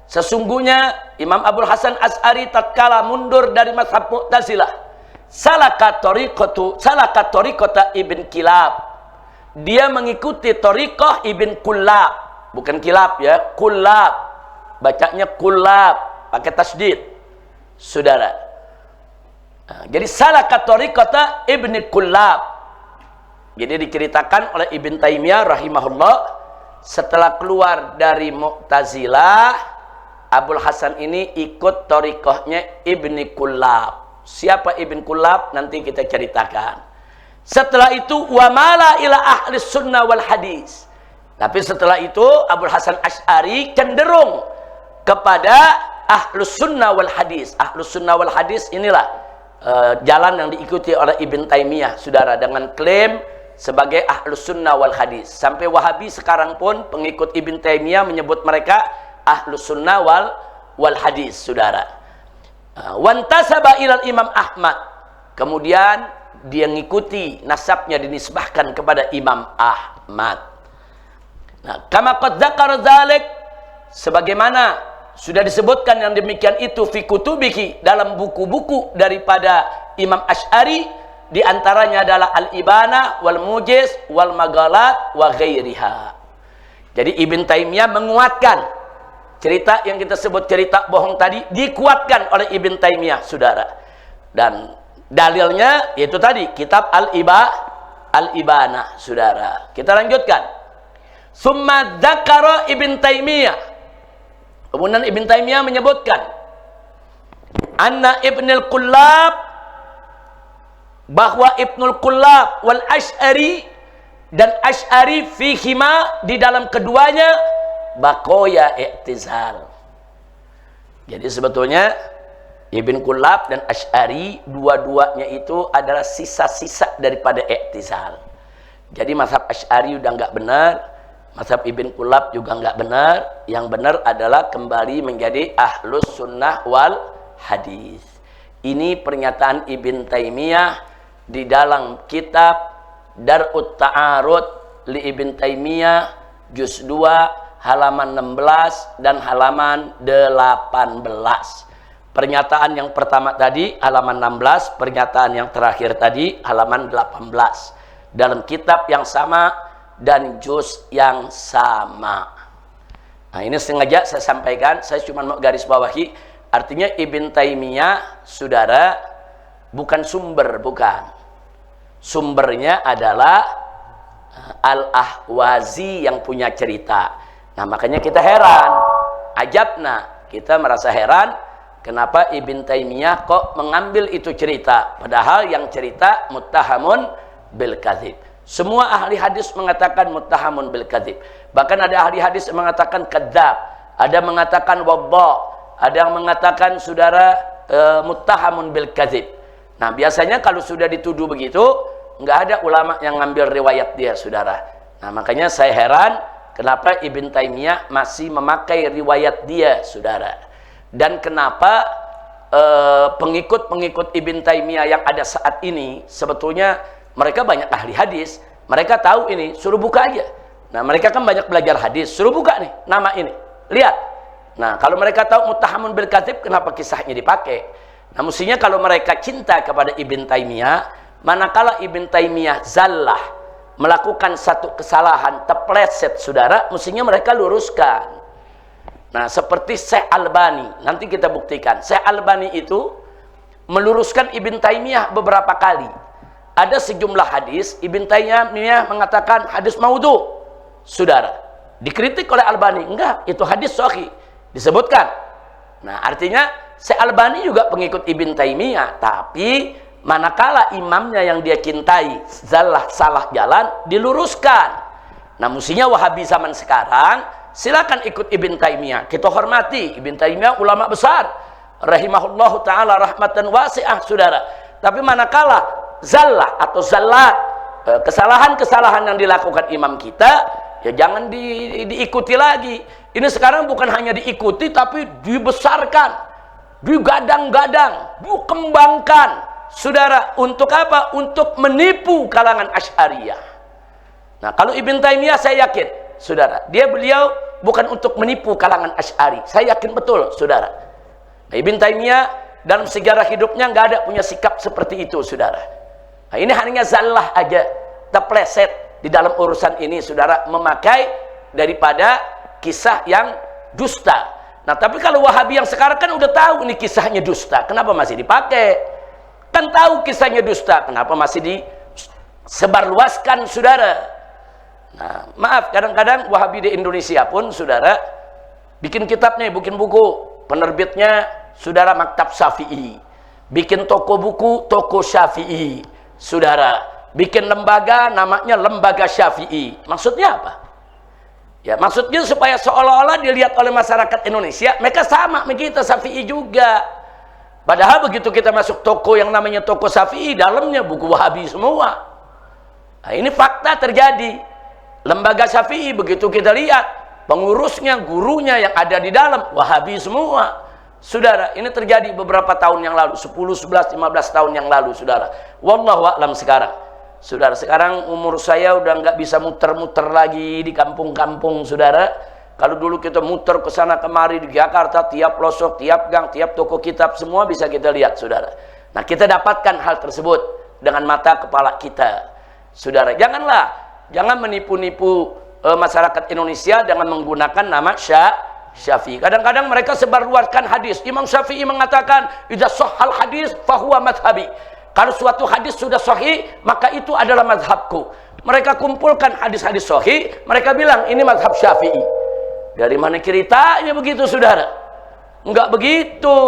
Sesungguhnya Imam Abul Hasan Asy'ari tatkala mundur dari mazhab Mu'tazilah, salaka tariqata Ibn Kilab. Dia mengikuti thariqah Ibn Kullab, bukan Kilab ya, Kullab, bacanya Kullab pakai tasdid, saudara. Nah, jadi salaka tariqata Ibn Kullab. Jadi diceritakan oleh Ibn Taimiyah rahimahullah, setelah keluar dari Mu'tazilah, Abul Hasan ini ikut thariqahnya Ibn Kullab. Siapa Ibn Kullab? Nanti kita ceritakan. Setelah itu wamala ila ahli sunnah wal hadis. Tapi setelah itu Abul Hasan Asy'ari cenderung kepada ahlus sunnah wal hadis. Ahlus sunnah wal hadis inilah jalan yang diikuti oleh Ibn Taimiyah, saudara, dengan klaim sebagai ahlus sunnah wal hadis. Sampai Wahabi sekarang pun pengikut Ibn Taimiyah menyebut mereka ahlus sunnah wal hadis, saudara. Wantasaba ilal Imam Ahmad. Kemudian dia ngikuti nasabnya dinisbahkan kepada Imam Ahmad. Nah, kama qad dzakara dzalik, sebagaimana sudah disebutkan yang demikian itu fi kutubihi, dalam buku-buku daripada Imam Asy'ari, di antaranya adalah Al-Ibana wal Mujiz wal Magalat wa ghairiha. Jadi Ibn Taimiyah menguatkan cerita yang kita sebut cerita bohong tadi, dikuatkan oleh Ibn Taimiyah, saudara. Dan dalilnya yaitu tadi kitab Al-Ibana, saudara. Kita lanjutkan. Summa dzakara Ibn Taimiyah. Kemudian Ibn Taimiyah menyebutkan anna Ibnul Kullab, bahwa Ibnul Kullab wal Asy'ari dan Asy'ari fihima, di dalam keduanya bakoya i'tizal. Jadi sebetulnya Ibn Kullab dan Asy'ari dua-duanya itu adalah sisa-sisa daripada i'tizal. Jadi mazhab Asy'ari udah nggak benar, mazhab Ibn Kullab juga nggak benar. Yang benar adalah kembali menjadi ahlus sunnah wal hadis. Ini pernyataan Ibn Taimiyah di dalam kitab Dar'ut Ta'arud li Ibn Taimiyah juz 2 halaman 16 dan halaman 18. Pernyataan yang pertama tadi halaman 16, pernyataan yang terakhir tadi halaman 18. Dalam kitab yang sama dan juz yang sama. Nah, ini sengaja saya sampaikan, saya cuma mau garis bawahi, artinya Ibn Taimiyah, saudara, bukan sumber, bukan. Sumbernya adalah Al-Ahwazi yang punya cerita. Nah, makanya kita heran, ajabna, kita merasa heran, kenapa Ibn Taimiyah kok mengambil itu cerita, padahal yang cerita muttahamun bil kadzib. Semua ahli hadis mengatakan muttahamun bil kadzib. Bahkan ada ahli hadis yang mengatakan kadzab, ada mengatakan wadda, ada yang mengatakan saudara muttahamun bil kadzib. Nah, biasanya kalau sudah dituduh begitu, nggak ada ulama yang ngambil riwayat dia, saudara. Nah, makanya saya heran kenapa Ibn Taimiyah masih memakai riwayat dia, saudara. Dan kenapa pengikut-pengikut Ibn Taimiyah yang ada saat ini sebetulnya mereka banyak ahli hadis, mereka tahu ini, suruh buka aja. Nah, mereka kan banyak belajar hadis, suruh buka nih nama ini, lihat. Nah, kalau mereka tahu muttahamun bil kadzib, kenapa kisahnya dipakai? Nah, mestinya kalau mereka cinta kepada Ibn Taimiyah, manakala Ibn Taimiyah zallah, melakukan satu kesalahan, terpleset, saudara, mestinya mereka luruskan. Nah, seperti Syekh Albani, nanti kita buktikan. Syekh Albani itu meluruskan Ibn Taimiyah beberapa kali. Ada sejumlah hadis, Ibn Taimiyah mengatakan hadis maudhu, saudara. Dikritik oleh Albani, enggak, itu hadis sahih, disebutkan. Nah, artinya Syekh Albani juga pengikut Ibn Taimiyah, tapi manakala imamnya yang dia cintai salah jalan, diluruskan. Nah, mestinya Wahabi zaman sekarang silakan ikut Ibn Taimiyah, kita hormati Ibn Taimiyah, ulama besar rahimahullahu taala rahmatan wasi'ah, saudara. Tapi manakala zallah atau zallat, kesalahan-kesalahan yang dilakukan imam kita, ya jangan diikuti lagi. Ini sekarang bukan hanya diikuti, tapi dibesarkan, digadang-gadang, dikembangkan, saudara. Untuk apa? Untuk menipu kalangan Asy'ariyah. Nah, kalau Ibn Taimiyah saya yakin, saudara, beliau bukan untuk menipu kalangan Asy'ari. Saya yakin betul, saudara. Nah, Ibn Taimiyah dalam sejarah hidupnya nggak ada punya sikap seperti itu, saudara. Nah, ini hanya zallah aja, terpleset di dalam urusan ini, saudara, memakai daripada kisah yang dusta. Nah, tapi kalau Wahabi yang sekarang kan udah tahu ini kisahnya dusta, kenapa masih dipakai? Kan tahu kisahnya dusta, kenapa masih disebarluaskan, saudara? Nah, maaf, kadang-kadang Wahabi di Indonesia pun, saudara, bikin kitab nih, bikin buku, penerbitnya saudara Maktab Syafi'i, bikin toko buku, toko Syafi'i, saudara, bikin lembaga namanya Lembaga Syafi'i. Maksudnya apa? Ya, maksudnya supaya seolah-olah dilihat oleh masyarakat Indonesia mereka sama sama kita, Syafi'i juga. Padahal begitu kita masuk toko yang namanya toko Syafi'i, dalamnya buku Wahabi semua. Nah, ini fakta terjadi. Lembaga Syafi'i begitu kita lihat, pengurusnya, gurunya yang ada di dalam Wahabi semua. Saudara, ini terjadi beberapa tahun yang lalu, 10, 11, 15 tahun yang lalu, saudara. Wallahu a'lam sekarang. Saudara, sekarang umur saya udah nggak bisa muter-muter lagi di kampung-kampung, saudara. Kalau dulu kita muter ke sana kemari di Jakarta, tiap pelosok, tiap gang, tiap toko kitab, semua bisa kita lihat, saudara. Nah, kita dapatkan hal tersebut dengan mata kepala kita. Saudara, jangan menipu-nipu masyarakat Indonesia dengan menggunakan nama Syafi'i. Kadang-kadang mereka sebarluaskan hadis. Imam Syafi'i mengatakan, "Idza shahhal hadis fahuwa madhhabi." Kalau suatu hadis sudah sahih, maka itu adalah mazhabku. Mereka kumpulkan hadis-hadis sahih, mereka bilang ini mazhab Syafi'i. Dari mana ceritanya begitu, saudara? Enggak begitu.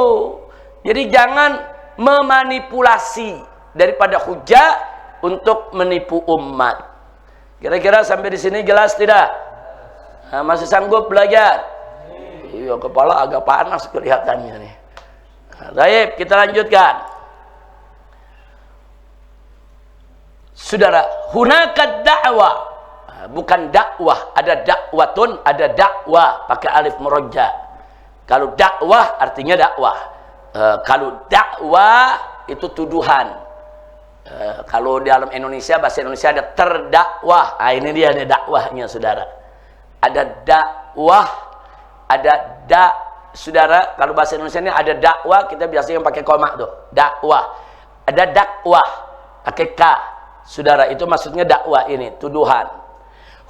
Jadi jangan memanipulasi daripada hujah untuk menipu umat. Kira-kira sampai di sini jelas tidak? Nah, masih sanggup belajar? Iya, kepala agak panas kelihatannya nih. Nah, baik, kita lanjutkan. Saudara, hunaka da'wah, bukan dakwah, ada dakwatun, ada dakwah pakai alif murajjah. Kalau dakwah artinya dakwah. Kalau dakwah itu tuduhan. Kalau dalam Indonesia, bahasa Indonesia ada terdakwah. Ini dia nih dakwahnya, saudara. Ada dakwah, ada saudara. Kalau bahasa Indonesia ini ada dakwah, kita biasanya pakai koma tuh. Dakwah. Ada dakwah, pakai k. Saudara, itu maksudnya dakwah ini, tuduhan.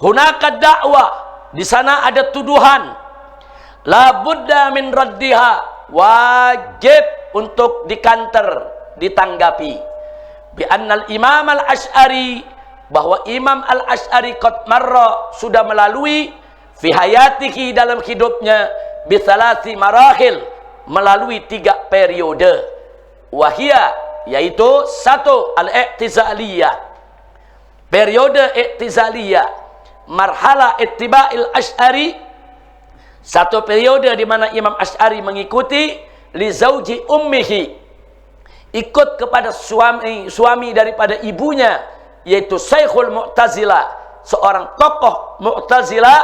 Hunaka dakwah, di sana ada tuduhan. La budda min raddiha, wajib untuk dikanter, ditanggapi. Bi annal Imam Al-Asy'ari, bahwa Imam Al-Asy'ari qad marra, sudah melalui fi hayatihi, dalam hidupnya, bi thalasi marahil, melalui 3 periode. Wahia, yaitu 1 al-i'tizaliyah, periode i'tizaliyah, marhala ittiba'il Asy'ari, 1 periode di mana Imam Asy'ari mengikuti li zauji ummihi, ikut kepada suami daripada ibunya, yaitu Syekhul Mu'tazilah, seorang tokoh Mu'tazilah,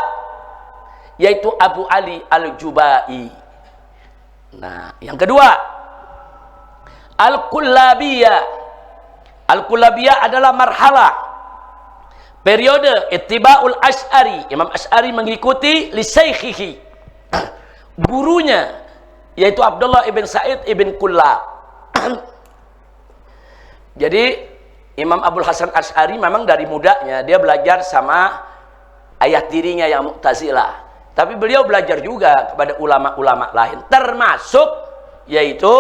yaitu Abu Ali Al-Jubai. Nah, yang kedua, Al-Kullabiyah. Al-Kullabiyah adalah marhalah, periode ittiba'ul Asy'ari. Imam Asy'ari mengikuti li syaikhihi, gurunya, yaitu Abdullah ibn Sa'id ibn Kullab. Jadi Imam Abul Hasan Asy'ari memang dari mudanya dia belajar sama ayah tirinya yang Mu'tazilah. Tapi beliau belajar juga kepada ulama-ulama lain, termasuk yaitu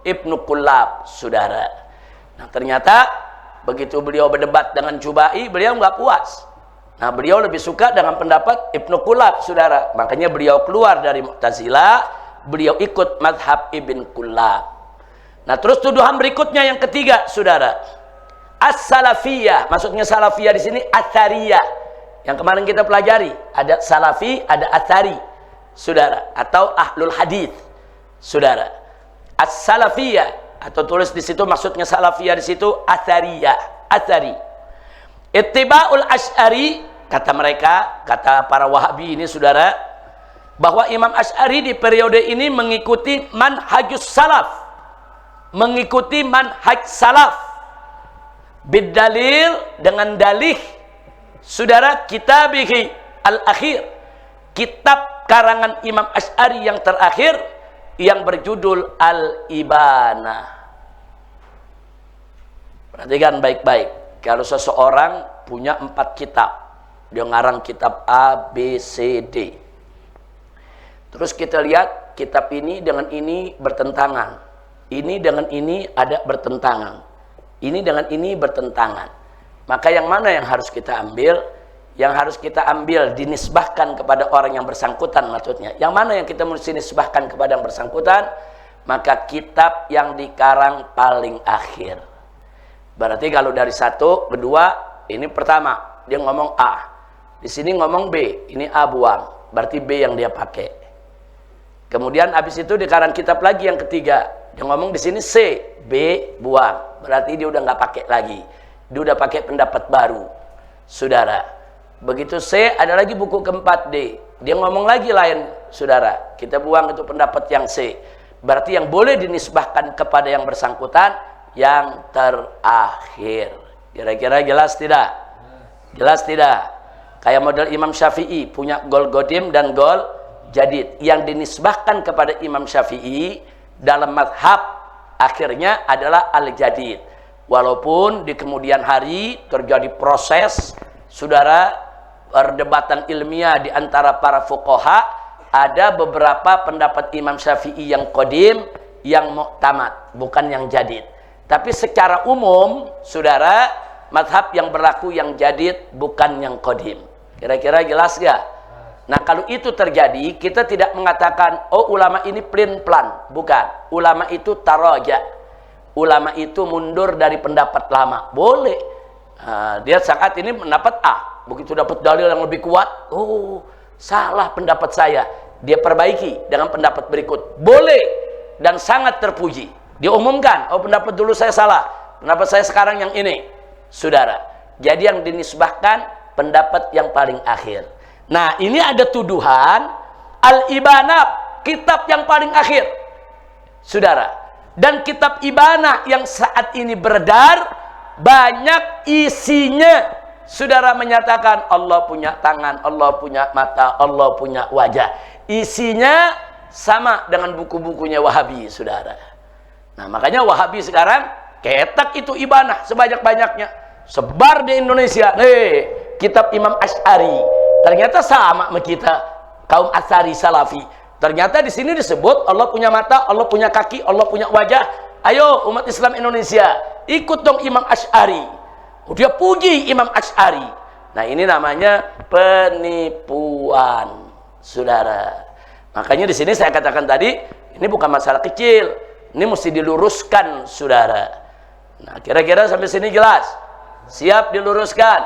Ibnu Kullab, saudara. Nah, ternyata begitu beliau berdebat dengan Jubai, beliau nggak puas. Nah, beliau lebih suka dengan pendapat Ibnu Kullab, saudara. Makanya beliau keluar dari Mu'tazilah, beliau ikut mazhab Ibn Kullab. Nah, terus tuduhan berikutnya yang ketiga, saudara, as-salafiyah. Maksudnya salafiyah di sini athariyah. Yang kemarin kita pelajari, ada salafi, ada athari, saudara, atau ahlul hadis, saudara. As-salafiyah, atau tulis di situ maksudnya salafiyah di situ athariyah, athari. Ittiba'ul Asy'ari, kata mereka, kata para Wahabi ini, saudara, bahwa Imam Asy'ari di periode ini mengikuti manhajus salaf, mengikuti manhaj salaf, bidalil, dengan dalih, saudara, kitabihi al-akhir, kitab karangan Imam Asy'ari yang terakhir, yang berjudul Al-Ibanah. Perhatikan baik-baik, kalau seseorang punya 4 kitab, dia ngarang kitab A, B, C, D, terus kita lihat kitab ini dengan ini bertentangan, ini dengan ini ada bertentangan, ini dengan ini bertentangan, maka yang mana yang harus kita ambil? Yang harus kita ambil dinisbahkan kepada orang yang bersangkutan, maksudnya yang mana yang kita mesti nisbahkan kepada yang bersangkutan? Maka kitab yang dikarang paling akhir. Berarti kalau dari 1, kedua, ini pertama dia ngomong A, di sini ngomong B, ini A buang, berarti B yang dia pakai. Kemudian habis itu dikarang kitab lagi yang ketiga, dia ngomong di sini C, B buang, berarti dia udah nggak pakai lagi, dia udah pakai pendapat baru, saudara. Begitu C, ada lagi buku keempat D, dia ngomong lagi lain, saudara. Kita buang itu pendapat yang C, berarti yang boleh dinisbahkan kepada yang bersangkutan yang terakhir. Kira-kira jelas tidak? Jelas tidak? Kayak model Imam Syafi'i punya gol godim dan gol jadid, yang dinisbahkan kepada Imam Syafi'i dalam mazhab akhirnya adalah al-jadid, walaupun di kemudian hari terjadi proses, saudara, perdebatan ilmiah di antara para fuqaha, ada beberapa pendapat Imam Syafi'i yang qadim, yang mu'tamad, bukan yang jadid. Tapi secara umum, saudara, mazhab yang berlaku yang jadid, bukan yang qadim. Kira-kira jelas gak? Nah, kalau itu terjadi, kita tidak mengatakan, oh ulama ini pelin-pelan. Bukan. Ulama itu taraja. Ulama itu mundur dari pendapat lama. Boleh. Dia saat ini mendapat A. Begitu dapat dalil yang lebih kuat, oh salah pendapat saya, dia perbaiki dengan pendapat berikut. Boleh dan sangat terpuji. Dia umumkan, oh pendapat dulu saya salah, pendapat saya sekarang yang ini, saudara. Jadi yang dinisbahkan pendapat yang paling akhir. Nah, ini ada tuduhan Al-Ibanah, kitab yang paling akhir. saudara. Dan kitab Ibanah yang saat ini beredar, banyak isinya saudara menyatakan Allah punya tangan, Allah punya mata, Allah punya wajah. Isinya sama dengan buku-bukunya Wahabi, saudara. Nah, makanya Wahabi sekarang ketak itu Ibanah sebanyak-banyaknya, sebar di Indonesia. Kitab Imam Asy'ari ternyata sama sama kita, kaum Asy'ari Salafi. Ternyata di sini disebut Allah punya mata, Allah punya kaki, Allah punya wajah. Ayo umat Islam Indonesia, ikut dong Imam Asy'ari. Dia puji Imam Asy'ari. Nah, ini namanya penipuan, saudara. Makanya di sini saya katakan tadi, ini bukan masalah kecil. Ini mesti diluruskan, saudara. Nah, kira-kira sampai sini jelas? Siap diluruskan?